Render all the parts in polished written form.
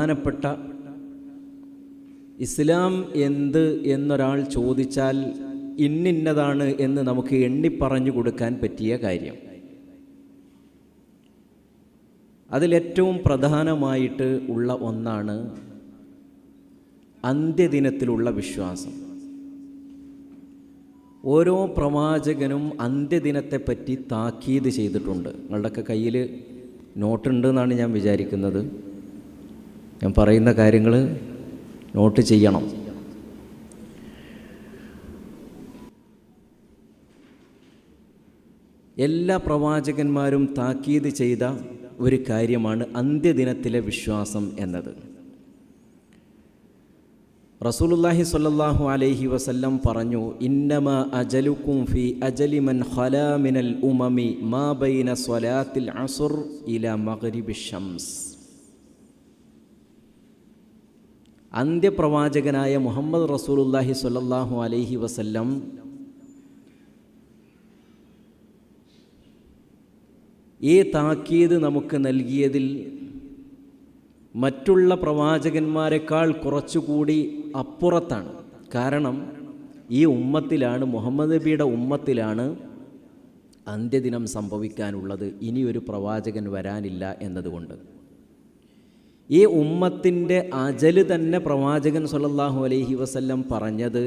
പ്രധാനപ്പെട്ട ഇസ്ലാം എന്ത് എന്നൊരാൾ ചോദിച്ചാൽ ഇന്നിന്നതാണ് എന്ന് നമുക്ക് എണ്ണിപ്പറഞ്ഞു കൊടുക്കാൻ പറ്റിയ കാര്യം. അതിലേറ്റവും പ്രധാനമായിട്ട് ഉള്ള ഒന്നാണ് അന്ത്യദിനത്തിലുള്ള വിശ്വാസം. ഓരോ പ്രവാചകനും അന്ത്യദിനത്തെപ്പറ്റി താക്കീത് ചെയ്തിട്ടുണ്ട്. നിങ്ങളുടെയൊക്കെ കയ്യിൽ നോട്ടുണ്ടെന്നാണ് ഞാൻ വിചാരിക്കുന്നത്. ഞാൻ പറയുന്ന കാര്യങ്ങൾ നോട്ട് ചെയ്യണം. എല്ലാ പ്രവാചകന്മാരും താക്കീത് ചെയ്ത ഒരു കാര്യമാണ് അന്ത്യദിനത്തിലെ വിശ്വാസം എന്നത്. റസൂലുള്ളാഹി സ്വല്ലല്ലാഹു അലൈഹി വസല്ലം പറഞ്ഞു, ഇന്നമാ അജലുക്കും ഫി അജലി മൻ ഖലാ മിനൽ ഉമമി മാ ബൈന സ്വലാത്തിൽ അസ്ർ ഇലാ മഗ്രിബിശ് ശംസ്. അന്ത്യപ്രവാചകനായ മുഹമ്മദ് റസൂലുള്ളാഹി സ്വല്ലല്ലാഹു അലൈഹി വസല്ലം ഈ താക്കീത് നമുക്ക് നൽകിയതിൽ മറ്റുള്ള പ്രവാചകന്മാരെക്കാൾ കുറച്ചുകൂടി അപ്പുറത്താണ്. കാരണം ഈ ഉമ്മത്തിലാണ്, മുഹമ്മദ് നബിയുടെ ഉമ്മത്തിലാണ് അന്ത്യദിനം സംഭവിക്കാനുള്ളത്. ഇനിയൊരു പ്രവാചകൻ വരാനില്ല എന്നതുകൊണ്ട് ഈ ഉമ്മത്തിൻ്റെ അജല് തന്നെ പ്രവാചകൻ സ്വല്ലല്ലാഹു അലൈഹി വസല്ലം പറഞ്ഞത്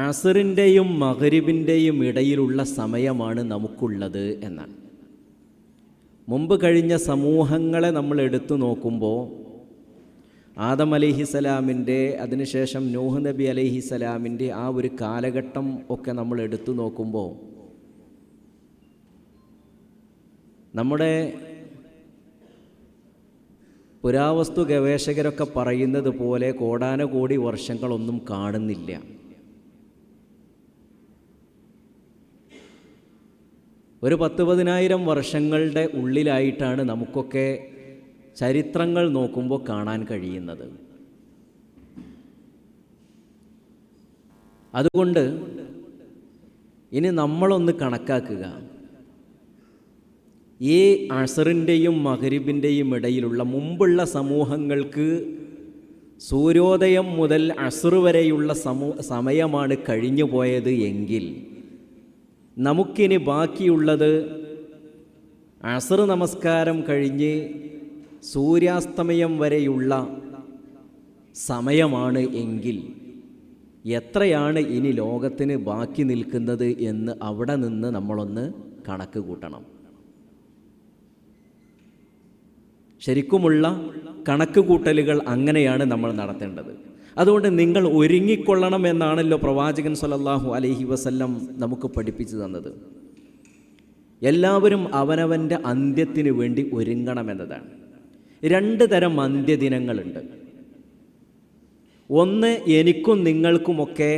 അസ്റിൻ്റെയും മഗ്രിബിൻ്റെയും ഇടയിലുള്ള സമയമാണ് നമുക്കുള്ളത് എന്നാണ്. മുമ്പ് കഴിഞ്ഞ സമൂഹങ്ങളെ നമ്മൾ എടുത്തു നോക്കുമ്പോൾ ആദം അലൈഹിസ്സലാമിൻ്റെ, അതിനുശേഷം നൂഹ് നബി അലൈഹിസ്സലാമിൻ്റെ ആ ഒരു കാലഘട്ടം ഒക്കെ നമ്മൾ എടുത്തു നോക്കുമ്പോൾ നമ്മുടെ പുരാവസ്തു ഗവേഷകരൊക്കെ പറയുന്നത് പോലെ കോടാനകോടി വർഷങ്ങളൊന്നും കാണുന്നില്ല. ഒരു 10,000 വർഷങ്ങളുടെ ഉള്ളിലായിട്ടാണ് നമുക്കൊക്കെ ചരിത്രങ്ങൾ നോക്കുമ്പോൾ കാണാൻ കഴിയുന്നത്. അതുകൊണ്ട് ഇനി നമ്മളൊന്ന് കണക്കാക്കുക, ഈ അസ്റിൻ്റെയും മഗ്രിബിൻ്റെയും ഇടയിലുള്ള മുമ്പുള്ള സമൂഹങ്ങൾക്ക് സൂര്യോദയം മുതൽ അസ്ർ വരെയുള്ള സമയമാണ് കഴിഞ്ഞു പോയത് എങ്കിൽ നമുക്കിനി ബാക്കിയുള്ളത് അസ്ർ നമസ്കാരം കഴിഞ്ഞ് സൂര്യാസ്തമയം വരെയുള്ള സമയമാണ് എങ്കിൽ എത്രയാണ് ഇനി ലോകത്തിന് ബാക്കി നിൽക്കുന്നത് എന്ന് അവിടെ നിന്ന് നമ്മളൊന്ന് കണക്ക് കൂട്ടണം. ശരിക്കുമുള്ള കണക്ക് കൂട്ടലുകൾ അങ്ങനെയാണ് നമ്മൾ നടത്തേണ്ടത്. അതുകൊണ്ട് നിങ്ങൾ ഒരുങ്ങിക്കൊള്ളണം എന്നാണല്ലോ പ്രവാചകൻ സ്വല്ലല്ലാഹു അലൈഹി വസല്ലം നമുക്ക് പഠിപ്പിച്ചു തന്നത്. എല്ലാവരും അവനവൻ്റെ അന്ത്യത്തിന് വേണ്ടി ഒരുങ്ങണമെന്നതാണ്. 2 തരം അന്ത്യദിനങ്ങളുണ്ട്. ഒന്ന് എനിക്കും നിങ്ങൾക്കുമൊക്കെ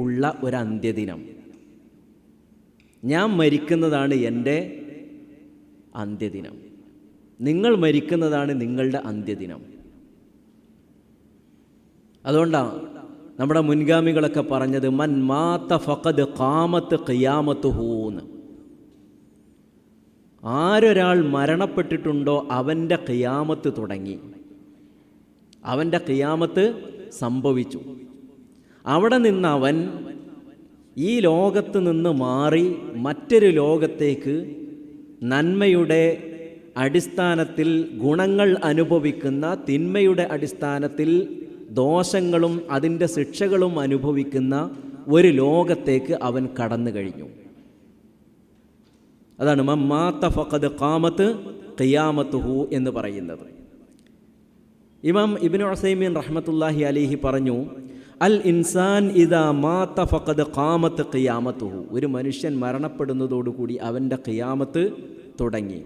ഉള്ള ഒരു അന്ത്യദിനം. ഞാൻ മരിക്കുന്നതാണ് എൻ്റെ അന്ത്യദിനം, നിങ്ങൾ മരിക്കുന്നതാണ് നിങ്ങളുടെ അന്ത്യദിനം. അതുകൊണ്ടാണ് നമ്മുടെ മുൻഗാമികളൊക്കെ പറഞ്ഞത് മൻ മാത ഫഖദ് ഖാമത്ത് ഖിയാമത്തുഹൂന്ന്. ആരൊരാൾ മരണപ്പെട്ടിട്ടുണ്ടോ അവൻ്റെ ഖിയാമത്ത് തുടങ്ങി, അവൻ്റെ ഖിയാമത്ത് സംഭവിച്ചു. അവിടെ നിന്ന് അവൻ ഈ ലോകത്ത് നിന്ന് മാറി മറ്റൊരു ലോകത്തേക്ക് നന്മയുടെ അടിസ്ഥാനത്തിൽ ഗുണങ്ങൾ അനുഭവിക്കുന്ന, തിന്മയുടെ അടിസ്ഥാനത്തിൽ ദോഷങ്ങളും അതിൻ്റെ ശിക്ഷകളും അനുഭവിക്കുന്ന ഒരു ലോകത്തേക്ക് അവൻ കടന്നു കഴിഞ്ഞു. അതാണ് മമ്മാത ഫഖദ് ഖാമത്ത് ഖിയാമത്തുഹു എന്ന് പറയുന്നത്. ഇമാം ഇബ്നു ഉസൈമീൻ റഹ്മത്തുള്ളാഹി അലൈഹി പറഞ്ഞു, അൽ ഇൻസാൻ ഇദാ മാത ഫഖദ് ഖാമത്ത് ഖിയാമത്തുഹു. ഒരു മനുഷ്യൻ മരണപ്പെടുന്നതോടുകൂടി അവൻ്റെ ഖിയാമത്ത് തുടങ്ങി.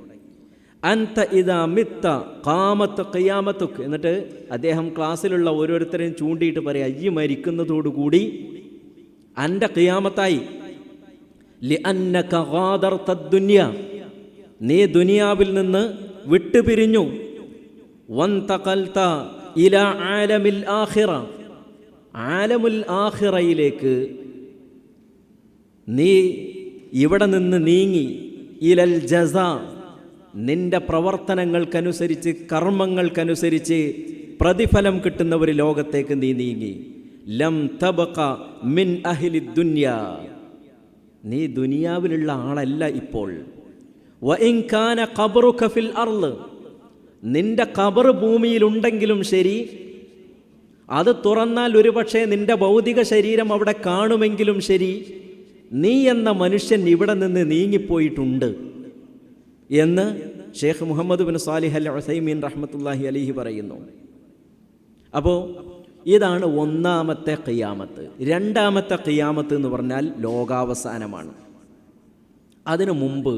അൻത ഇദാ മിത്ത ഖാമത്ത് ഖിയാമത്തുക്. എന്നിട്ട് അദ്ദേഹം ക്ലാസ്സിലുള്ള ഓരോരുത്തരെയും ചൂണ്ടിയിട്ട് പറയാം, ഈ മരിക്കുന്നതോടുകൂടി എൻ്റെ ഖിയാമത്തായി. ലിഅന്നക ഗാദർത ദുനിയ, നീ ദുനിയാവിൽ നിന്ന് വിട്ടുപിരിഞ്ഞു. വന്തഖൽത ഇലാ ആലമിൽ ആഖിറ, ആലമുൽ ആഖിറയിലേക്ക് നീ ഇവിടെ നിന്ന് നീങ്ങി. ഇലൽ ജസാ, നിന്റെ പ്രവർത്തനങ്ങൾക്കനുസരിച്ച്, കർമ്മങ്ങൾക്കനുസരിച്ച് പ്രതിഫലം കിട്ടുന്ന ഒരു ലോകത്തേക്ക് നീ നീങ്ങി. ലം തബഖ മിൻ അഹ്ലി ദുനിയ, നീ ദുനിയാവിലുള്ള ആളല്ല ഇപ്പോൾ. വഇൻ കാന ഖബ്റുക ഫിൽ അർള്, നിന്റെ ഖബർ ഭൂമിയിലുണ്ടെങ്കിലും ശരി, അത് തുറന്നാൽ ഒരുപക്ഷെ നിന്റെ ഭൗതിക ശരീരം അവിടെ കാണുമെങ്കിലും ശരി, നീ എന്ന മനുഷ്യൻ ഇവിടെ നിന്ന് നീങ്ങിപ്പോയിട്ടുണ്ട് എന്ന് ഷെയ്ഖ് മുഹമ്മദ് ബിൻ സാലിഹ് അൽ ഉസൈമീൻ റഹ്മത്തുള്ളാഹി അലൈഹി പറയുന്നു. അപ്പോൾ ഇതാണ് ഒന്നാമത്തെ ഖിയാമത്ത്. രണ്ടാമത്തെ ഖിയാമത്ത് എന്ന് പറഞ്ഞാൽ ലോകാവസാനമാണ്. അതിനു മുമ്പ്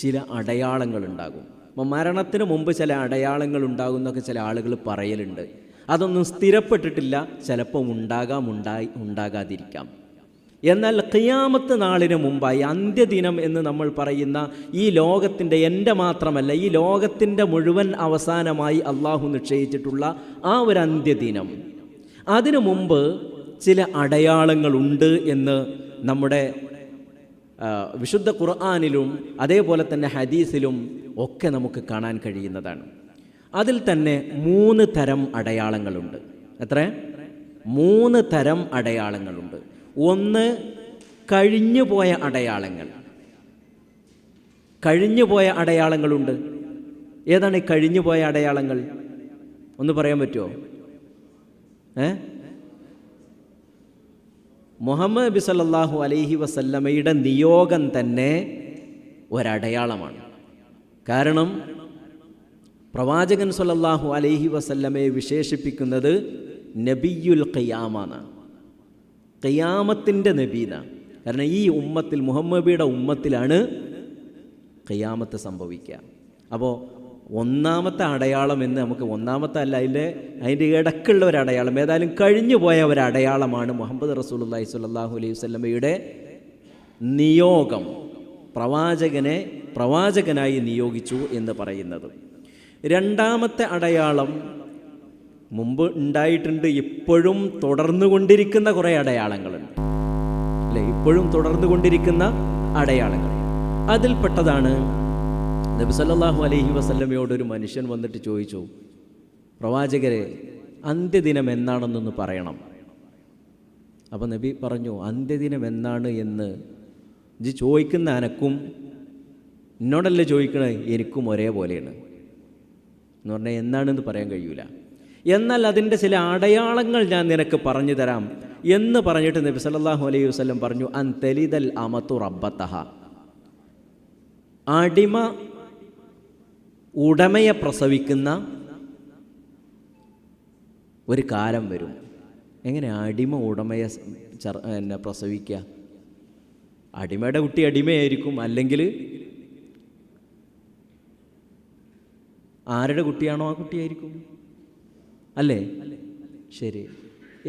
ചില അടയാളങ്ങളുണ്ടാകും. മരണത്തിന് മുമ്പ് ചില അടയാളങ്ങൾ ഉണ്ടാകുന്നൊക്കെ ചില ആളുകൾ പറയലുണ്ട്. അതൊന്നും സ്ഥിരപ്പെട്ടിട്ടില്ല, ചിലപ്പോൾ ഉണ്ടാകാതിരിക്കാം. എന്നാൽ ഖിയാമത്ത് നാളിന് മുമ്പായി, അന്ത്യദിനം എന്ന് നമ്മൾ പറയുന്ന ഈ ലോകത്തിൻ്റെ, എൻ്റെ മാത്രമല്ല ഈ ലോകത്തിൻ്റെ മുഴുവൻ അവസാനമായി അള്ളാഹു നിശ്ചയിച്ചിട്ടുള്ള ആ ഒരു അന്ത്യദിനം, അതിനു മുമ്പ് ചില അടയാളങ്ങളുണ്ട് എന്ന് നമ്മുടെ വിശുദ്ധ ഖുർആനിലും അതേപോലെ തന്നെ ഹദീസിലും ഒക്കെ നമുക്ക് കാണാൻ കഴിയുന്നതാണ്. അതിൽ തന്നെ 3 തരം അടയാളങ്ങളുണ്ട്. എത്ര? 3 തരം അടയാളങ്ങളുണ്ട്. ഒന്ന്, കഴിഞ്ഞുപോയ അടയാളങ്ങൾ. കഴിഞ്ഞുപോയ അടയാളങ്ങളുണ്ട്. ഏതാണ് ഈ കഴിഞ്ഞുപോയ അടയാളങ്ങൾ? ഒന്ന് പറയാൻ പറ്റുമോ? മുഹമ്മദ് നബി സല്ലല്ലാഹു അലൈഹി വസല്ലമയുടെ നിയോഗം തന്നെ ഒരടയാളമാണ്. കാരണം പ്രവാചകൻ സല്ലല്ലാഹു അലൈഹി വസല്ലമയെ വിശേഷിപ്പിക്കുന്നത് നബിയുൽ ഖിയാമ എന്നാണ്, ഖിയാമത്തിൻ്റെ നബി എന്നാണ്. കാരണം ഈ ഉമ്മത്തിൽ, മുഹമ്മദ് നബിയുടെ ഉമ്മത്തിലാണ് ഖിയാമത്ത് സംഭവിക്കുക. അപ്പോൾ ഒന്നാമത്തെ അടയാളം എന്ന് നമുക്ക്, ഒന്നാമത്തെ അല്ല, അതിൻ്റെ ഇടയ്ക്കുള്ള ഒരു അടയാളം, ഏതായാലും കഴിഞ്ഞു പോയ ഒരു അടയാളമാണ് മുഹമ്മദ് റസൂലുള്ളാഹി സ്വല്ലല്ലാഹു അലൈഹി വസല്ലമയുടെ നിയോഗം, പ്രവാചകനായി നിയോഗിച്ചു എന്ന് പറയുന്നത്. രണ്ടാമത്തെ അടയാളം മുമ്പ് ഉണ്ടായിട്ടുണ്ട്, ഇപ്പോഴും തുടർന്നുകൊണ്ടിരിക്കുന്ന കുറേ അടയാളങ്ങളുണ്ട്, അല്ലേ? ഇപ്പോഴും തുടർന്നുകൊണ്ടിരിക്കുന്ന അടയാളങ്ങൾ. അതിൽപ്പെട്ടതാണ് നബി സല്ലല്ലാഹു അലൈഹി വസല്ലമയോട് ഒരു മനുഷ്യൻ വന്നിട്ട് ചോദിച്ചു, പ്രവാചകരെ, അന്ത്യദിനം എന്നാണെന്നൊന്ന് പറയണം. അപ്പോൾ നബി പറഞ്ഞു, അന്ത്യദിനം എന്നാണ് എന്ന് ഇജ്ജ് ചോദിക്കുന്ന അനക്കും എന്നോടല്ലേ ചോദിക്കണേ, എനിക്കും ഒരേപോലെയാണ് എന്ന് പറഞ്ഞാൽ എന്നാണെന്ന് പറയാൻ കഴിയൂല. എന്നാൽ അതിൻ്റെ ചില അടയാളങ്ങൾ ഞാൻ നിനക്ക് പറഞ്ഞു തരാം എന്ന് പറഞ്ഞിട്ട് നബി സല്ലല്ലാഹു അലൈഹി വസല്ലം പറഞ്ഞു, അൻ തലിദൽ അമതു റബ്ബതഹ, അടിമ ഉടമയെ പ്രസവിക്കുന്ന ഒരു കാലം വരും. എങ്ങനെ അടിമ ഉടമയെ പ്രസവിക്കുക? അടിമയുടെ കുട്ടി അടിമയായിരിക്കും, അല്ലെങ്കിൽ ആരുടെ കുട്ടിയാണോ ആ കുട്ടിയായിരിക്കും, അല്ലേ? ശരി.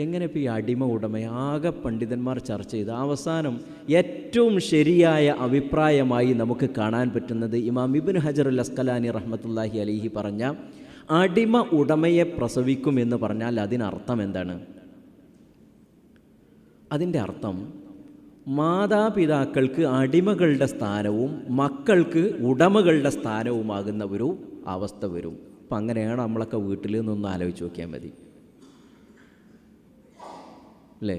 എങ്ങനെ ഇപ്പോൾ ഈ അടിമ ഉടമയെ ആകെ പണ്ഡിതന്മാർ ചർച്ച ചെയ്ത് അവസാനം ഏറ്റവും ശരിയായ അഭിപ്രായമായി നമുക്ക് കാണാൻ പറ്റുന്നത് ഇമാം ഇബ്നു ഹജർ അൽ അസ്കലാനി റഹ്മത്തുള്ളാഹി അലൈഹി പറഞ്ഞ അടിമ ഉടമയെ പ്രസവിക്കുമെന്ന് പറഞ്ഞാൽ അതിനർത്ഥം എന്താണ്? അതിൻ്റെ അർത്ഥം മാതാപിതാക്കൾക്ക് അടിമകളുടെ സ്ഥാനവും മക്കൾക്ക് ഉടമകളുടെ സ്ഥാനവുമാകുന്ന ഒരു അവസ്ഥ വരും. അപ്പം അങ്ങനെയാണ് നമ്മളൊക്കെ വീട്ടിൽ നിന്നൊന്ന് ആലോചിച്ച് നോക്കിയാൽ മതി, അല്ലേ?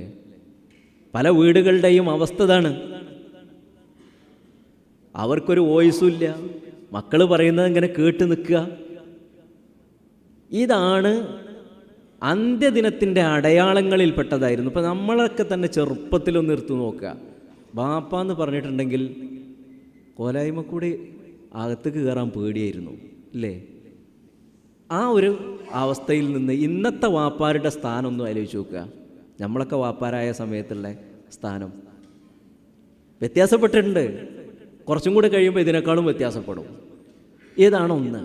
പല വീടുകളുടെയും അവസ്ഥ ഇതാണ്. അവർക്കൊരു വോയിസും ഇല്ല, മക്കൾ പറയുന്നത് ഇങ്ങനെ കേട്ട് നിൽക്കുക. ഇതാണ് അന്ത്യദിനത്തിൻ്റെ അടയാളങ്ങളിൽപ്പെട്ടതായിരുന്നു. ഇപ്പം നമ്മളൊക്കെ തന്നെ ചെറുപ്പത്തിലൊന്ന് എടുത്തു നോക്കുക. ബാപ്പാന്ന് പറഞ്ഞിട്ടുണ്ടെങ്കിൽ കോലായ്മ കൂടി അകത്തേക്ക് കയറാൻ പേടിയായിരുന്നു, അല്ലേ? ആ ഒരു അവസ്ഥയിൽ നിന്ന് ഇന്നത്തെ വാപ്പാരുടെ സ്ഥാനം ഒന്ന് ആലോചിച്ച് നോക്കുക. നമ്മളൊക്കെ വാപ്പാരായ സമയത്തുള്ള സ്ഥാനം വ്യത്യാസപ്പെട്ടിട്ടുണ്ട്. കുറച്ചും കൂടെ കഴിയുമ്പോൾ ഇതിനേക്കാളും വ്യത്യാസപ്പെടും. ഇതാണ് ഒന്ന്.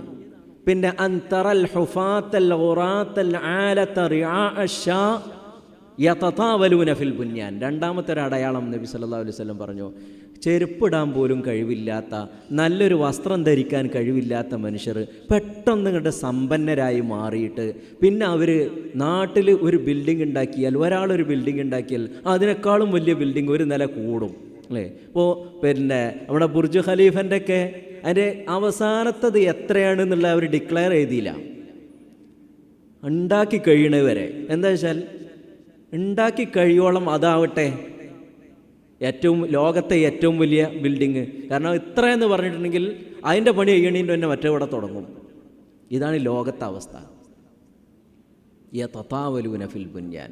പിന്നെ അൻതറൽ ഹുഫാത്തൽ ഖുറാത്തൽ ആലത റിആഅശ്ശാ യതതാവലൂന ഫിൽ ബുന്യാൻ. രണ്ടാമത്തെ ഒരു അടയാളം നബി സല്ലല്ലാഹു അലൈഹി വസല്ലം പറഞ്ഞു, ചെരുപ്പിടാൻ പോലും കഴിവില്ലാത്ത, നല്ലൊരു വസ്ത്രം ധരിക്കാൻ കഴിവില്ലാത്ത മനുഷ്യർ പെട്ടെന്ന് ഇങ്ങോട്ട് സമ്പന്നരായി മാറിയിട്ട് പിന്നെ അവർ നാട്ടിൽ ഒരു ബിൽഡിംഗ് ഉണ്ടാക്കിയാൽ, ഒരാളൊരു ബിൽഡിംഗ് ഉണ്ടാക്കിയാൽ അതിനേക്കാളും വലിയ ബിൽഡിംഗ് ഒരു നില കൂടും, അല്ലേ? ഇപ്പോൾ പിന്നെ നമ്മുടെ ബുർജ് ഖലീഫൻ്റെ ഒക്കെ അതിൻ്റെ അവസാനത്തത് എത്രയാണെന്നുള്ള അവർ ഡിക്ലെയർ ചെയ്തില്ല, ഉണ്ടാക്കി കഴിയണത് വരെ. എന്താ വെച്ചാൽ ഉണ്ടാക്കി കഴിയോളം അതാവട്ടെ ലോകത്തെ ഏറ്റവും വലിയ ബിൽഡിങ്. കാരണം ഇത്രയെന്ന് പറഞ്ഞിട്ടുണ്ടെങ്കിൽ അതിൻ്റെ പണി കഴിയണീൻ്റെ തന്നെ മറ്റേവിടെ തുടങ്ങും. ഇതാണ് ലോകത്തെ അവസ്ഥ. യതതാവലൂന ഫിൽ ബുൻയാൻ.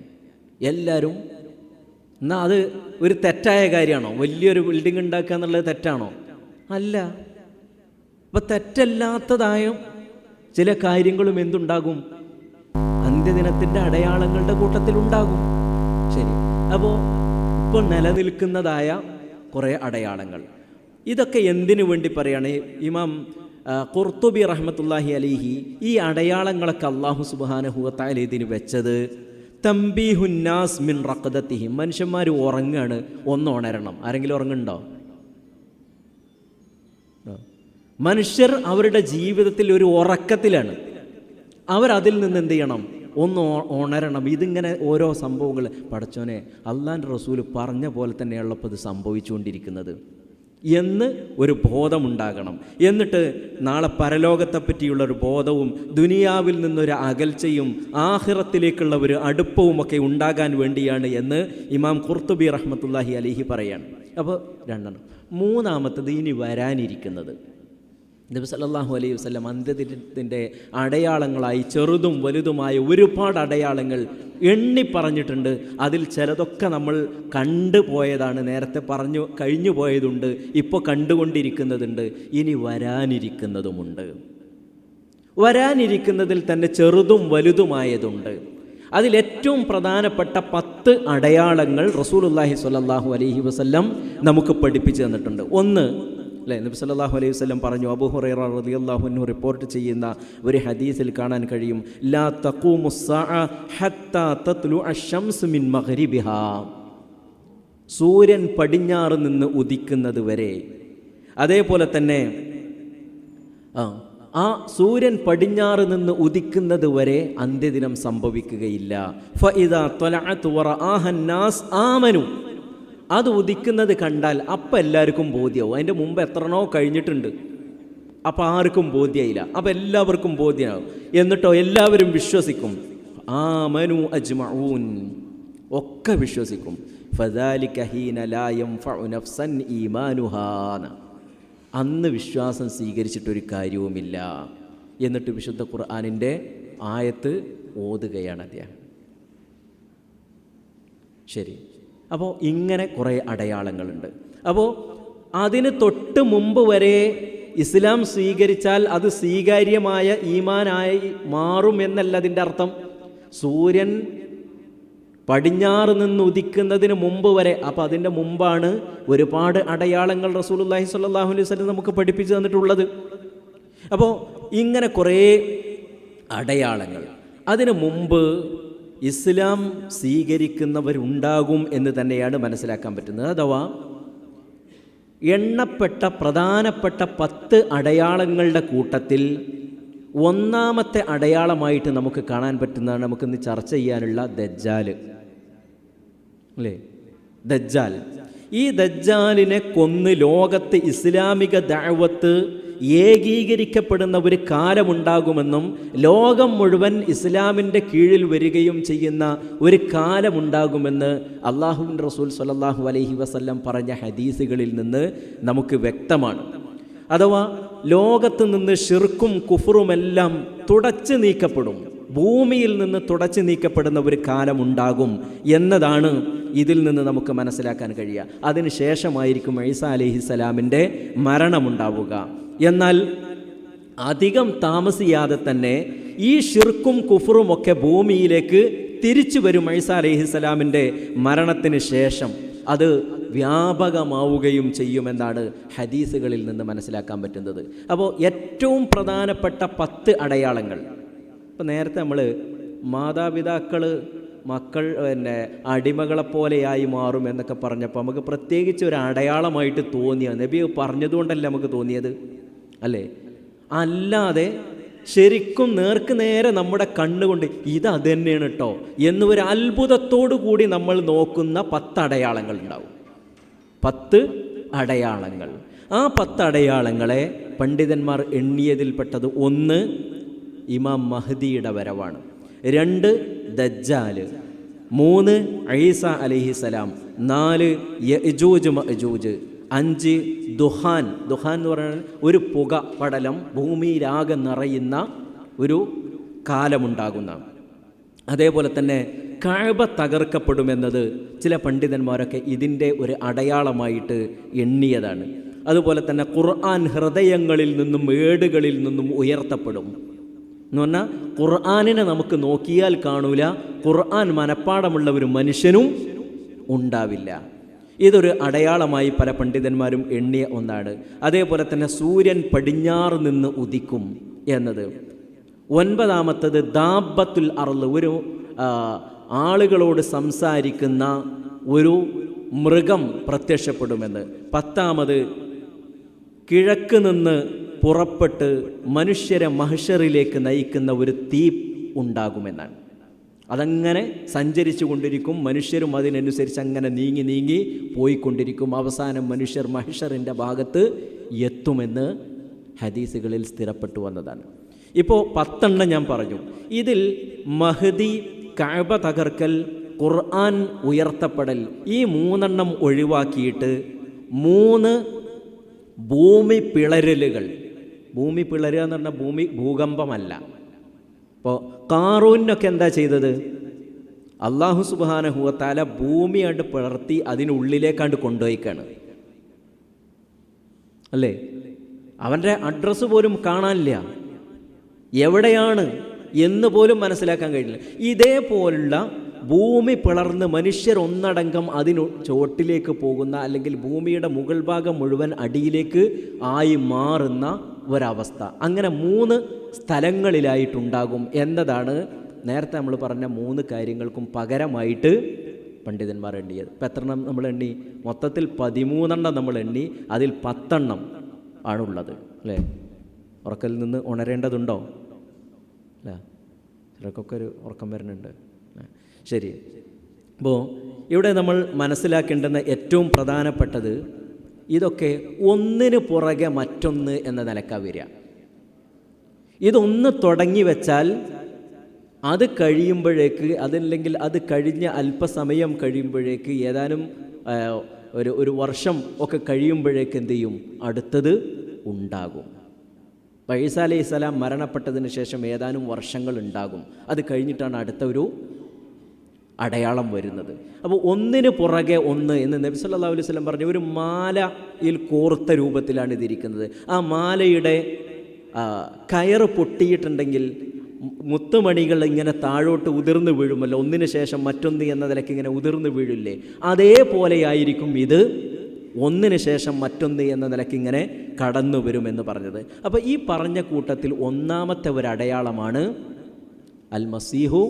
എല്ലാവരും എന്നാൽ അത് ഒരു തെറ്റായ കാര്യമാണോ? വലിയൊരു ബിൽഡിംഗ് ഉണ്ടാക്കുക എന്നുള്ളത് തെറ്റാണോ? അല്ല. അപ്പം തെറ്റല്ലാത്തതായ ചില കാര്യങ്ങളും എന്തുണ്ടാകും? അന്ത്യദിനത്തിൻ്റെ അടയാളങ്ങളുടെ കൂട്ടത്തിലുണ്ടാകും. ശരി. അപ്പോൾ ഇപ്പോൾ നിലനിൽക്കുന്നതായ കുറേ അടയാളങ്ങൾ, ഇതൊക്കെ എന്തിനു വേണ്ടി പറയുകയാണ്? ഇമാം ഖുർത്തുബി റഹ്മത്തുള്ളാഹി അലൈഹി ഈ അടയാളങ്ങളൊക്കെ അല്ലാഹു സുബ്ഹാനഹു വ തആല ഇതിന് വെച്ചത് തംബീഹുന്നാസ് മിൻ റഖദത്തിഹിം. മനുഷ്യന്മാർ ഉറങ്ങുകയാണ്, ഒന്ന് ഉണരണം. ആരെങ്കിലും ഉറങ്ങുന്നുണ്ടോ? മനുഷ്യർ അവരുടെ ജീവിതത്തിൽ ഒരു ഉറക്കത്തിലാണ്. അവരതിൽ നിന്ന് എന്ത് ചെയ്യണം? ഒന്ന് ഉണരണം. ഇതിങ്ങനെ ഓരോ സംഭവങ്ങൾ പടച്ചോനെ അള്ളാൻ്റെ റസൂല് പറഞ്ഞ പോലെ തന്നെയുള്ളപ്പോൾ ഇത് സംഭവിച്ചുകൊണ്ടിരിക്കുന്നത് എന്ന് ഒരു ബോധമുണ്ടാകണം. എന്നിട്ട് നാളെ പരലോകത്തെപ്പറ്റിയുള്ളൊരു ബോധവും ദുനിയാവിൽ നിന്നൊരു അകൽച്ചയും ആഖിറത്തിലേക്കുള്ള ഒരു അടുപ്പവുമൊക്കെ ഉണ്ടാകാൻ വേണ്ടിയാണ് എന്ന് ഇമാം ഖുർത്തുബി റഹ്മത്തുള്ളാഹി അലൈഹി പറയാണ്. അപ്പോൾ രണ്ടെണ്ണം. മൂന്നാമത്തത് ഇനി വരാനിരിക്കുന്നത്. നബി സല്ലല്ലാഹു അലൈഹി വസല്ലം അന്ത്യദിനത്തിൻ്റെ അടയാളങ്ങളായി ചെറുതും വലുതുമായ ഒരുപാട് അടയാളങ്ങൾ എണ്ണി പറഞ്ഞിട്ടുണ്ട്. അതിൽ ചിലതൊക്കെ നമ്മൾ കണ്ടുപോയതാണ്, നേരത്തെ പറഞ്ഞു കഴിഞ്ഞു പോയതുണ്ട്, ഇപ്പോൾ കണ്ടുകൊണ്ടിരിക്കുന്നതുണ്ട്, ഇനി വരാനിരിക്കുന്നതുമുണ്ട്. വരാനിരിക്കുന്നതിൽ തന്നെ ചെറുതും വലുതുമായതുണ്ട്. അതിലേറ്റവും പ്രധാനപ്പെട്ട 10 അടയാളങ്ങൾ റസൂലുള്ളാഹി സ്വല്ലല്ലാഹു അലൈഹി വസല്ലം നമുക്ക് പഠിപ്പിച്ചു തന്നിട്ടുണ്ട്. ഒന്ന് അല്ലേ, നബി സല്ലല്ലാഹു അലൈഹി വസല്ലം പറഞ്ഞു, അബൂ ഹുറൈറ റളിയല്ലാഹു അൻഹു റിപ്പോർട്ട് ചെയ്യുന്ന ഒരു ഹദീസിൽ കാണാൻ കഴിയും, ലാ തഖൂമുസ്സാഅ ഹത്താ തത്ലുഅ അശംസു മിൻ മഗ്രിബിഹാ. സൂര്യൻ പടിഞ്ഞാറ് നിന്ന് ഉദിക്കുന്നത് വരെ. അതേപോലെ തന്നെ ആ സൂര്യൻ പടിഞ്ഞാറ് നിന്ന് ഉദിക്കുന്നത് വരെ അന്ത്യദിനം സംഭവിക്കുകയില്ല. ഫഇദാ ത്വലഅത് വറആഹൻ നാസ് ആമനു. അത് ഉദിക്കുന്നത് കണ്ടാൽ അപ്പം എല്ലാവർക്കും ബോധ്യമാവും. അതിൻ്റെ മുമ്പ് എത്രണോ കഴിഞ്ഞിട്ടുണ്ട്, അപ്പം ആർക്കും ബോധ്യമായില്ല. അപ്പം എല്ലാവർക്കും ബോധ്യമാവും. എന്നിട്ടോ എല്ലാവരും വിശ്വസിക്കും. ആമനു അജ്മഊൻ, ഒക്കെ വിശ്വസിക്കും. ഫദാലിക ഹീന ലാ യൻഫഉ നഫ്സൻ ഈമാനുഹാ. അന്ന് വിശ്വാസം സ്വീകരിച്ചിട്ടൊരു കാര്യവുമില്ല. എന്നിട്ട് വിശുദ്ധ ഖുർആനിൻ്റെ ആയത്ത് ഓതുകയാണ് അദ്ദേഹം. ശരി. അപ്പോൾ ഇങ്ങനെ കുറേ അടയാളങ്ങളുണ്ട്. അപ്പോൾ അതിന് തൊട്ട് മുമ്പ് വരെ ഇസ്ലാം സ്വീകരിച്ചാൽ അത് സ്വീകാര്യമായ ഈമാനായി മാറും എന്നല്ല അതിൻ്റെ അർത്ഥം. സൂര്യൻ പടിഞ്ഞാറ് നിന്ന് ഉദിക്കുന്നതിന് മുമ്പ് വരെ. അപ്പോൾ അതിൻ്റെ മുമ്പാണ് ഒരുപാട് അടയാളങ്ങൾ റസൂലുള്ളാഹി സ്വല്ലല്ലാഹു അലൈഹി വസല്ലം നമുക്ക് പഠിപ്പിച്ചു തന്നിട്ടുള്ളത്. അപ്പോൾ ഇങ്ങനെ കുറേ അടയാളങ്ങൾ അതിന് മുമ്പ് ഇസ്ലാം സ്വീകരിക്കുന്നവരുണ്ടാകും എന്ന് തന്നെയാണ് മനസ്സിലാക്കാൻ പറ്റുന്നത്. അഥവാ എണ്ണപ്പെട്ട പ്രധാനപ്പെട്ട 10 അടയാളങ്ങളുടെ കൂട്ടത്തിൽ ഒന്നാമത്തെ അടയാളമായിട്ട് നമുക്ക് കാണാൻ പറ്റുന്നതാണ് നമുക്കിന്ന് ചർച്ച ചെയ്യാനുള്ള ദജ്ജാൽ അല്ലേ. ദജ്ജാൽ. ഈ ദജ്ജാലിനെ കൊന്ന് ലോകത്ത് ഇസ്ലാമിക ദഅവത്ത് ഏകീകരിക്കപ്പെടുന്ന ഒരു കാലമുണ്ടാകുമെന്നും ലോകം മുഴുവൻ ഇസ്ലാമിൻ്റെ കീഴിൽ വരികയും ചെയ്യുന്ന ഒരു കാലമുണ്ടാകുമെന്ന് അല്ലാഹുവിൻ്റെ റസൂൽ സ്വല്ലല്ലാഹു അലൈഹി വസല്ലം പറഞ്ഞ ഹദീസുകളിൽ നിന്ന് നമുക്ക് വ്യക്തമാണ്. അഥവാ ലോകത്ത് നിന്ന് ശിർക്കും കുഫറുമെല്ലാം തുടച്ചു നീക്കപ്പെടും, ഭൂമിയിൽ നിന്ന് തുടച്ചു നീക്കപ്പെടുന്ന ഒരു കാലമുണ്ടാകും എന്നതാണ് ഇതിൽ നിന്ന് നമുക്ക് മനസ്സിലാക്കാൻ കഴിയുക. അതിന് ശേഷമായിരിക്കും ഈസാ അലൈഹിസ്സലാമിൻ്റെ മരണമുണ്ടാവുക. എന്നാൽ അധികം താമസിയാതെ തന്നെ ഈ ശിർക്കും കുഫറും ഒക്കെ ഭൂമിയിലേക്ക് തിരിച്ചു വരും. ഈസാ അലൈഹിസ്സലാമിൻ്റെ മരണത്തിന് ശേഷം അത് വ്യാപകമാവുകയും ചെയ്യുമെന്നാണ് ഹദീസുകളിൽ നിന്ന് മനസ്സിലാക്കാൻ പറ്റുന്നത്. അപ്പോൾ ഏറ്റവും പ്രധാനപ്പെട്ട 10 അടയാളങ്ങൾ. ഇപ്പോൾ നേരത്തെ നമ്മൾ മാതാപിതാക്കൾ മക്കൾ അടിമകളെപ്പോലെയായി മാറും എന്നൊക്കെ പറഞ്ഞപ്പോൾ നമുക്ക് പ്രത്യേകിച്ച് ഒരു അടയാളമായിട്ട് തോന്നിയത് നബി പറഞ്ഞതുകൊണ്ടല്ല നമുക്ക് തോന്നിയത് അല്ലേ. അല്ലാതെ ശരിക്കും നേർക്ക് നേരെ നമ്മുടെ കണ്ണുകൊണ്ട് ഇത് അത് തന്നെയാണ് കേട്ടോ എന്നൊരു അത്ഭുതത്തോടു കൂടി നമ്മൾ നോക്കുന്ന 10 അടയാളങ്ങൾ ഉണ്ടാവും. 10 അടയാളങ്ങൾ. ആ 10 അടയാളങ്ങളെ പണ്ഡിതന്മാർ എണ്ണിയതിൽപ്പെട്ടത് 1 ഇമാം മഹ്ദിയുടെ വരവാണ്, 2 ദജ്ജാല്, 3 ഈസ അലൈഹിസ്സലാം, 4 യഅ്ജൂജ് മഅ്ജൂജ്, 5 ദുഹാൻ എന്ന് പറഞ്ഞാൽ ഒരു പുക പടലം ഭൂമിയിലാകെ നിറയുന്ന ഒരു കാലമുണ്ടാകുന്ന. അതേപോലെ തന്നെ കഅബ തകർക്കപ്പെടുമെന്നത് ചില പണ്ഡിതന്മാരൊക്കെ ഇതിൻ്റെ ഒരു അടയാളമായിട്ട് എണ്ണിയതാണ്. അതുപോലെ തന്നെ ഖുർആൻ ഹൃദയങ്ങളിൽ നിന്നും ഏടുകളിൽ നിന്നും ഉയർത്തപ്പെടും എന്ന് പറഞ്ഞാൽ ഖുർആനിനെ നമുക്ക് നോക്കിയാൽ കാണൂല, ഖുർആൻ മനപ്പാടമുള്ള ഒരു മനുഷ്യനും ഉണ്ടാവില്ല. ഇതൊരു അടയാളമായി പല പണ്ഡിതന്മാരും എണ്ണിയ ഒന്നാണ്. അതേപോലെ തന്നെ സൂര്യൻ പടിഞ്ഞാറ് നിന്ന് ഉദിക്കും എന്നത്. 9ാമത്തത് ദാബത്തുൽ അർള്, ഒരു ആളുകളോട് സംസാരിക്കുന്ന ഒരു മൃഗം പ്രത്യക്ഷപ്പെടുമെന്ന്. 10ാമത് കിഴക്ക് നിന്ന് പുറപ്പെട്ട് മനുഷ്യരെ മഹ്ശറിലേക്ക് നയിക്കുന്ന ഒരു തീ ഉണ്ടാകുമെന്നാണ്. അതങ്ങനെ സഞ്ചരിച്ചു കൊണ്ടിരിക്കും, മനുഷ്യരും അതിനനുസരിച്ച് അങ്ങനെ നീങ്ങി പോയിക്കൊണ്ടിരിക്കും. അവസാനം മനുഷ്യർ മഹ്ശറിൻ്റെ ഭാഗത്ത് എത്തുമെന്ന് ഹദീസുകളിൽ സ്ഥിരപ്പെട്ടു വന്നതാണ്. ഇപ്പോൾ 10 ഞാൻ പറഞ്ഞു. ഇതിൽ മഹ്ദി, കഅബ തകർക്കൽ, ഖുർആൻ ഉയർത്തപ്പെടൽ, ഈ 3 ഒഴിവാക്കിയിട്ട് 3 ഭൂമി പിളരലുകൾ. ഭൂമി പിളരുക എന്ന് പറഞ്ഞാൽ ഭൂകമ്പമല്ല. ഇപ്പോൾ ഖാറൂനൊക്കെ എന്താ ചെയ്തത്? അല്ലാഹു സുബ്ഹാനഹു വ തആല ഭൂമിയാണ്ട് പിളർത്തി അതിനുള്ളിലേക്കാണ്ട് കൊണ്ടുപോയിക്കാണ് അല്ലേ? അവൻ്റെ അഡ്രസ്സ് പോലും കാണാനില്ല, എവിടെയാണ് എന്ന് പോലും മനസ്സിലാക്കാൻ കഴിയില്ല. ഇതേപോലുള്ള ഭൂമി പിളർന്ന് മനുഷ്യർ ഒന്നടങ്കം അതിന് ചോട്ടിലേക്ക് പോകുന്ന, അല്ലെങ്കിൽ ഭൂമിയുടെ മുകൾ ഭാഗം മുഴുവൻ അടിയിലേക്ക് ആയി മാറുന്ന ഒരവസ്ഥ അങ്ങനെ 3 സ്ഥലങ്ങളിലായിട്ടുണ്ടാകും എന്നതാണ് നേരത്തെ നമ്മൾ പറഞ്ഞ 3 കാര്യങ്ങൾക്കും പകരമായിട്ട് പണ്ഡിതന്മാർ എണ്ണിയത്. ഇപ്പം എത്ര നമ്മൾ എണ്ണി? മൊത്തത്തിൽ 13 നമ്മൾ എണ്ണി, അതിൽ 10 ആണുള്ളത് അല്ലേ? ഉറക്കത്തിൽ നിന്ന് ഉണരേണ്ടതുണ്ടോ? അല്ല, ചിലർക്കൊക്കെ ഒരു ഉറക്കം വരുന്നുണ്ട്. ശരി. അപ്പോൾ ഇവിടെ നമ്മൾ മനസ്സിലാക്കേണ്ടുന്ന ഏറ്റവും പ്രധാനപ്പെട്ടത് ഇതൊക്കെ ഒന്നിന് പുറകെ മറ്റൊന്ന് എന്ന നിലക്കാണ് വരിക. ഇതൊന്ന് തുടങ്ങി വെച്ചാൽ അത് കഴിയുമ്പോഴേക്ക്, അതല്ലെങ്കിൽ അത് കഴിഞ്ഞ് അല്പസമയം കഴിയുമ്പോഴേക്ക്, ഏതാനും ഒരു വർഷം ഒക്കെ കഴിയുമ്പോഴേക്ക് എന്ത് ചെയ്യും? അടുത്തത് ഉണ്ടാകും. ഈസ അലൈഹിസ്സലാം മരണപ്പെട്ടതിന് ശേഷം ഏതാനും വർഷങ്ങൾ ഉണ്ടാകും. അത് കഴിഞ്ഞിട്ടാണ് അടുത്ത ഒരു അടയാളം വരുന്നത്. അപ്പോൾ ഒന്നിന് പുറകെ ഒന്ന് എന്ന് നബി സല്ലല്ലാഹു അലൈഹി വസല്ലം പറഞ്ഞു. ഒരു മാലയിൽ കോർത്ത രൂപത്തിലാണ് ഇതിരിക്കുന്നത്. ആ മാലയുടെ കയറ് പൊട്ടിയിട്ടുണ്ടെങ്കിൽ മുത്തുമണികൾ ഇങ്ങനെ താഴോട്ട് ഉതിർന്നു വീഴുമല്ലോ, ഒന്നിന് ശേഷം മറ്റൊന്ന് എന്ന നിലയ്ക്ക് ഇങ്ങനെ ഉതിർന്നു വീഴില്ലേ, അതേപോലെയായിരിക്കും ഇത് ഒന്നിന് ശേഷം മറ്റൊന്ന് എന്ന നിലയ്ക്ക് ഇങ്ങനെ കടന്നു വരുമെന്ന് പറഞ്ഞത്. അപ്പോൾ ഈ പറഞ്ഞ കൂട്ടത്തിൽ 1ാമത്തെ ഒരു അടയാളമാണ് അൽ മസീഹു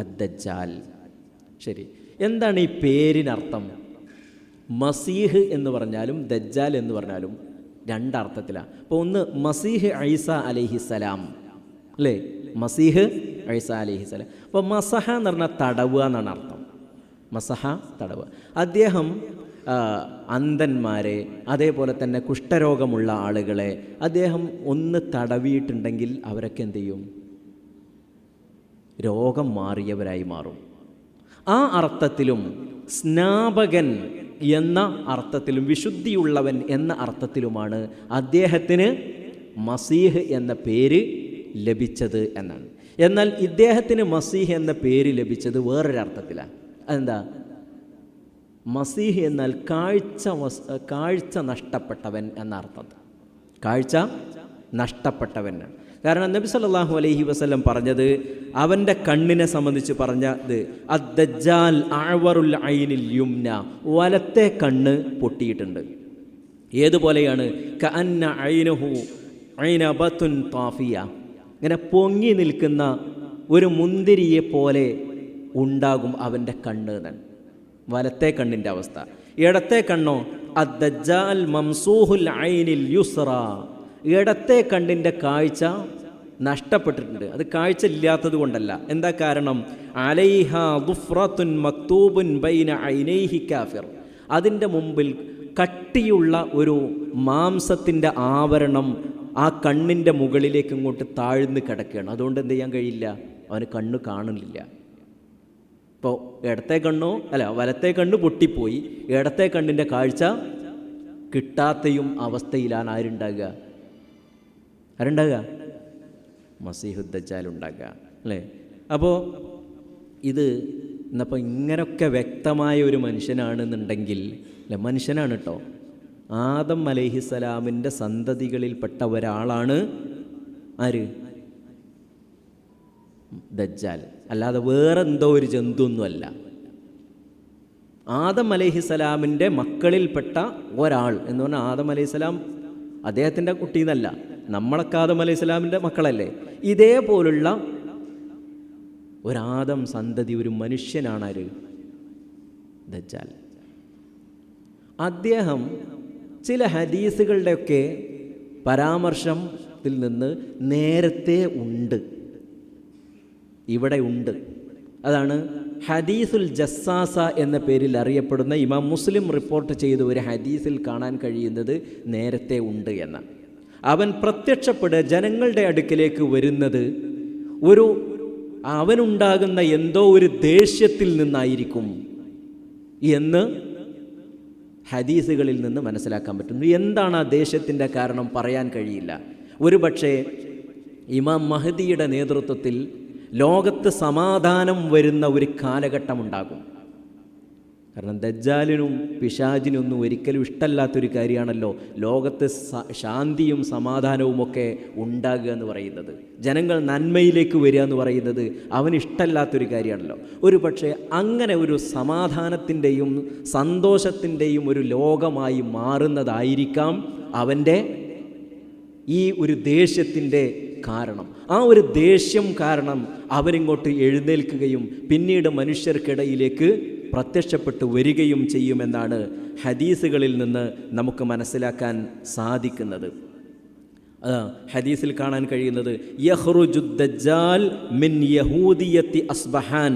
അദ്ദജ്ജാൽ. ശരി, എന്താണ് ഈ പേരിനർത്ഥം? മസീഹ് എന്ന് പറഞ്ഞാലും ദജ്ജാൽ എന്ന് പറഞ്ഞാലും 2 അർത്ഥത്തിലാണ്. അപ്പോൾ ഒന്ന് മസീഹ് ഈസ അലൈഹിസ്സലാം അല്ലേ? മസീഹ് ഈസ അലൈഹിസ്സലാം. അപ്പോൾ മസഹ എന്ന് പറഞ്ഞാൽ തടവുക എന്നാണ് അർത്ഥം. മസഹ തടവുക. അദ്ദേഹം അന്ധന്മാരെ, അതേപോലെ തന്നെ കുഷ്ഠരോഗമുള്ള ആളുകളെ അദ്ദേഹം ഒന്ന് തടവിയിട്ടുണ്ടെങ്കിൽ അവരൊക്കെ എന്ത് ചെയ്യും? രോഗം മാറിയവരായി മാറും. ആ അർത്ഥത്തിലും സ്നാപകൻ എന്ന അർത്ഥത്തിലും വിശുദ്ധിയുള്ളവൻ എന്ന അർത്ഥത്തിലുമാണ് അദ്ദേഹത്തിന് മസീഹ് എന്ന പേര് ലഭിച്ചത് എന്നാണ്. എന്നാൽ ഇദ്ദേഹത്തിന് മസീഹ് എന്ന പേര് ലഭിച്ചത് വേറൊരർത്ഥത്തിലാണ്. അതെന്താ? മസീഹ് എന്നാൽ കാഴ്ച നഷ്ടപ്പെട്ടവൻ എന്ന അർത്ഥം. കാഴ്ച നഷ്ടപ്പെട്ടവനാണ്. കാരണം നബി സല്ലല്ലാഹു അലൈഹി വസല്ലം പറഞ്ഞത്, അവൻ്റെ കണ്ണിനെ സംബന്ധിച്ച് പറഞ്ഞത് അദ്ദജ്ജാൽ അഅ്വറുൽ ഐനിൽ യുംന, വലത്തെ കണ്ണ് പൊട്ടിയിട്ടുണ്ട്. ഏതുപോലെയാണ്? കഅന്ന ഐനഹു ഐനബത്തുൻ താഫിയ, ഇങ്ങനെ പൊങ്ങി നിൽക്കുന്ന ഒരു മുന്തിരിയെ പോലെ ഉണ്ടാകും അവൻ്റെ കണ്ണ് എന്നാണ് വലത്തെ കണ്ണിൻ്റെ അവസ്ഥ. ഇടത്തെ കണ്ണോ? അദ്ദജ്ജാൽ മംസൂഹുൽ ഐനിൽ യുസ്റ, ഇടത്തെ കണ്ണിൻ്റെ കാഴ്ച നഷ്ടപ്പെട്ടിട്ടുണ്ട്. അത് കാഴ്ച ഇല്ലാത്തത് കൊണ്ടല്ല. എന്താ കാരണം? അലൈഹ ദുഫ്റത്തുൻ മക്തൂബുൻ ബൈന ഐനൈഹി കാഫിർ, അതിൻ്റെ മുമ്പിൽ കട്ടിയുള്ള ഒരു മാംസത്തിൻ്റെ ആവരണം ആ കണ്ണിൻ്റെ മുകളിലേക്ക് ഇങ്ങോട്ട് താഴ്ന്ന് കിടക്കുകയാണ്. അതുകൊണ്ട് എന്ത് ചെയ്യാൻ കഴിയില്ല, അവന് കണ്ണ് കാണുന്നില്ല. ഇപ്പോൾ വലത്തെ കണ്ണ് പൊട്ടിപ്പോയി, ഇടത്തെ കണ്ണിൻ്റെ കാഴ്ച കിട്ടാത്തയും അവസ്ഥയിലാണ് ആരുണ്ടാകുക? മസീഹുദ് ദജ്ജാൽ ഉണ്ടാകുക അല്ലേ? അപ്പോൾ ഇത് എന്നപ്പോൾ ഇങ്ങനെയൊക്കെ വ്യക്തമായ ഒരു മനുഷ്യനാണെന്നുണ്ടെങ്കിൽ അല്ലേ, മനുഷ്യനാണ് കേട്ടോ, ആദം അലൈഹിസ്സലാമിൻ്റെ സന്തതികളിൽപ്പെട്ട ഒരാളാണ് ആര്? ദജ്ജാൽ. അല്ലാതെ വേറെന്തോ ഒരു ജന്തുവൊന്നുമല്ല. ആദം അലൈഹിസ്സലാമിൻ്റെ മക്കളിൽപ്പെട്ട ഒരാൾ എന്ന് പറഞ്ഞാൽ ആദം അലൈഹിസ്സലാം അദ്ദേഹത്തിൻ്റെ കുട്ടിയെന്നല്ല, നമ്മളൊക്കെ ആദം അലൈഹിസ്സലാമിൻ്റെ മക്കളല്ലേ. ഇതേപോലുള്ള ഒരാദം സന്തതി, ഒരു മനുഷ്യനാണ് ആര്? ദജ്ജാൽ. അദ്ദേഹം ചില ഹദീസുകളുടെയൊക്കെ പരാമർശത്തിൽ നിന്ന് നേരത്തെ ഉണ്ട്, ഇവിടെ ഉണ്ട്. അതാണ് ഹദീസുൽ ജസ്സാസ എന്ന പേരിൽ അറിയപ്പെടുന്ന ഇമാം മുസ്ലിം റിപ്പോർട്ട് ചെയ്ത ഒരു ഹദീസിൽ കാണാൻ കഴിയുന്നത് നേരത്തെ ഉണ്ട് എന്ന്. അവൻ പ്രത്യക്ഷപ്പെടുക, ജനങ്ങളുടെ അടുക്കിലേക്ക് വരുന്നത് അവനുണ്ടാകുന്ന എന്തോ ഒരു ദേഷ്യത്തിൽ നിന്നായിരിക്കും എന്ന് ഹദീസുകളിൽ നിന്ന് മനസ്സിലാക്കാൻ പറ്റുന്നു. എന്താണ് ആ ദേഷ്യത്തിൻ്റെ കാരണം പറയാൻ കഴിയില്ല. ഒരു പക്ഷേ ഇമാം മഹദിയുടെ നേതൃത്വത്തിൽ ലോകത്ത് സമാധാനം വരുന്ന ഒരു കാലഘട്ടമുണ്ടാകും. കാരണം ദജ്ജാലിനും പിശാചിനൊന്നും ഒരിക്കലും ഇഷ്ടമല്ലാത്തൊരു കാര്യമാണല്ലോ ലോകത്ത് ശാന്തിയും സമാധാനവുമൊക്കെ ഉണ്ടാകുക എന്ന് പറയുന്നത്. ജനങ്ങൾ നന്മയിലേക്ക് വരിക എന്ന് പറയുന്നത് അവന് ഇഷ്ടമല്ലാത്തൊരു കാര്യമാണല്ലോ. ഒരു പക്ഷേ അങ്ങനെ ഒരു സമാധാനത്തിൻ്റെയും സന്തോഷത്തിൻ്റെയും ഒരു ലോകമായി മാറുന്നതായിരിക്കാം അവൻ്റെ ഈ ഒരു ദേഷ്യത്തിൻ്റെ കാരണം. ആ ഒരു ദേഷ്യം കാരണം അവരിങ്ങോട്ട് എഴുന്നേൽക്കുകയും പിന്നീട് മനുഷ്യർക്കിടയിലേക്ക് പ്രത്യക്ഷപ്പെട്ടു വരികയും ചെയ്യുമെന്നാണ് ഹദീസുകളിൽ നിന്ന് നമുക്ക് മനസ്സിലാക്കാൻ സാധിക്കുന്നത്. ഹദീസിൽ കാണാൻ കഴിയുന്നത് യഖ്റുജു ദജ്ജാൽ മിൻ യഹൂദിയത്തി അസ്ബഹാൻ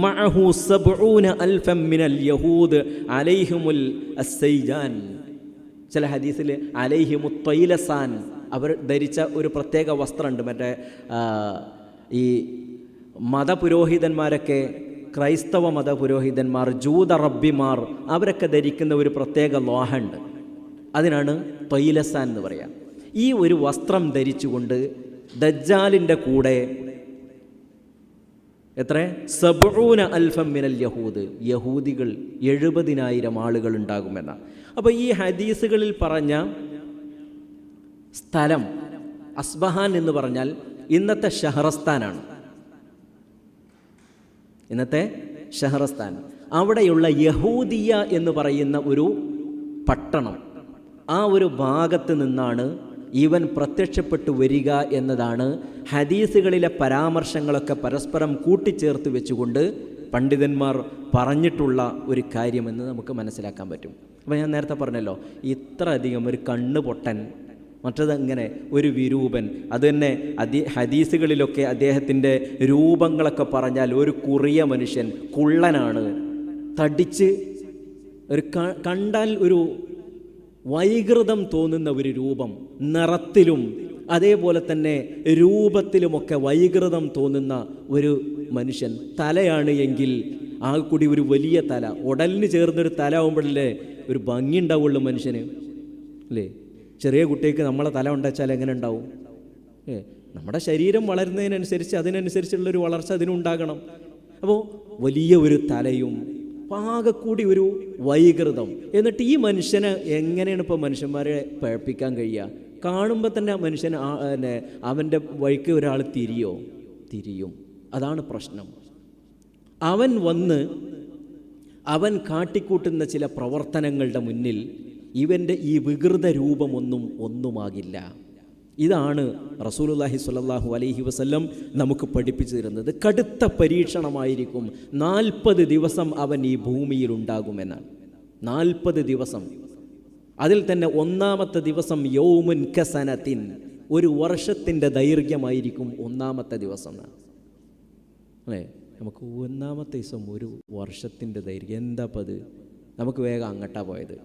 മഅഹു 70,000 മിനൽ യഹൂദ് അലൈഹിമുൽ അസ്സൈജാൻ. ചില ഹദീസിൽ അലൈഹിമു ത്വൈലസാൻ, അവർ ധരിച്ച ഒരു പ്രത്യേക വസ്ത്രമുണ്ട്. മറ്റേ ഈ മതപുരോഹിതന്മാരൊക്കെ, ക്രൈസ്തവ മതപുരോഹിതന്മാർ, ജൂത റബ്ബിമാർ, അവരൊക്കെ ധരിക്കുന്ന ഒരു പ്രത്യേക ലോഹമുണ്ട്. അതിനാണ് ത്വൈലസാൻ എന്ന് പറയാം. ഈ ഒരു വസ്ത്രം ധരിച്ചുകൊണ്ട് ദജ്ജാലിൻ്റെ കൂടെ 70,000 മിനൽ യഹൂദ്, യഹൂദികൾ 70,000 ആളുകൾ ഉണ്ടാകുമെന്നാണ്. അപ്പോൾ ഈ ഹദീസുകളിൽ പറഞ്ഞ സ്ഥലം അസ്ബഹാൻ എന്ന് പറഞ്ഞാൽ ഇന്നത്തെ ഷഹറസ്ഥാനാണ്. ഇന്നത്തെ ഷഹറസ്ഥാൻ, അവിടെയുള്ള യഹൂദിയ എന്ന് പറയുന്ന ഒരു പട്ടണം, ആ ഒരു ഭാഗത്ത് നിന്നാണ് ഇവൻ പ്രത്യക്ഷപ്പെട്ടു വരിക എന്നതാണ് ഹദീസുകളിലെ പരാമർശങ്ങളൊക്കെ പരസ്പരം കൂട്ടിച്ചേർത്ത് വെച്ചുകൊണ്ട് പണ്ഡിതന്മാർ പറഞ്ഞിട്ടുള്ള ഒരു കാര്യമെന്ന് നമുക്ക് മനസ്സിലാക്കാൻ പറ്റും. അപ്പോൾ ഞാൻ നേരത്തെ പറഞ്ഞല്ലോ, ഇത്ര അധികം ഒരു കണ്ണ് പൊട്ടൻ, മറ്റതങ്ങനെ ഒരു വിരൂപൻ, അതുതന്നെ ഹദീസുകളിലൊക്കെ അദ്ദേഹത്തിൻ്റെ രൂപങ്ങളൊക്കെ പറഞ്ഞാൽ ഒരു കുറിയ മനുഷ്യൻ, കുള്ളനാണ്, തടിച്ച് ഒരു കണ്ടാൽ ഒരു വൈകൃതം തോന്നുന്ന ഒരു രൂപം, നിറത്തിലും അതേപോലെ തന്നെ രൂപത്തിലുമൊക്കെ വൈകൃതം തോന്നുന്ന ഒരു മനുഷ്യൻ. തലയാണ് എങ്കിൽ ആ കൂടി ഒരു വലിയ തല, ഉടലിന് ചേർന്നൊരു തല ആകുമ്പോഴല്ലേ ഒരു ഭംഗി ഉണ്ടാവുള്ളൂ മനുഷ്യന് അല്ലേ? ചെറിയ കുട്ടിക്ക് നമ്മളെ തല ഉണ്ടാച്ചാൽ എങ്ങനെ ഉണ്ടാവും? നമ്മുടെ ശരീരം വളരുന്നതിനനുസരിച്ച് അതിനനുസരിച്ചുള്ളൊരു വളർച്ച അതിനുണ്ടാകണം. അപ്പോൾ വലിയ ഒരു തലയും പാകക്കൂടി ഒരു വൈകൃതം. എന്നിട്ട് ഈ മനുഷ്യനെ എങ്ങനെയാണ് ഇപ്പോൾ മനുഷ്യന്മാരെ പഴപ്പിക്കാൻ കഴിയുക? കാണുമ്പോൾ തന്നെ ആ മനുഷ്യൻ അവൻ്റെ വഴിക്ക് ഒരാൾ തിരിയും. അതാണ് പ്രശ്നം. അവൻ കാട്ടിക്കൂട്ടുന്ന ചില പ്രവർത്തനങ്ങളുടെ മുന്നിൽ ഇവൻ്റെ ഈ വികൃത ഒന്നുമാകില്ല. ഇതാണ് റസൂലുള്ളാഹി സ്വല്ലല്ലാഹു അലൈഹി വസല്ലം നമുക്ക് പഠിപ്പിച്ചു തരുന്നത്. കടുത്ത പരീക്ഷണമായിരിക്കും. 40 ദിവസം അവൻ ഈ ഭൂമിയിൽ ഉണ്ടാകുമെന്നാണ്. 40 ദിവസം. അതിൽ തന്നെ ഒന്നാമത്തെ ദിവസം യൗമുൻ കസനത്തിൻ, ഒരു വർഷത്തിൻ്റെ ദൈർഘ്യമായിരിക്കും ഒന്നാമത്തെ ദിവസം. അല്ലേ? നമുക്ക് ഒന്നാമത്തെ ദിവസം ഒരു വർഷത്തിൻ്റെ ദൈർഘ്യം എന്താ? അത് നമുക്ക് വേഗം അങ്ങട്ടാ പോയത്.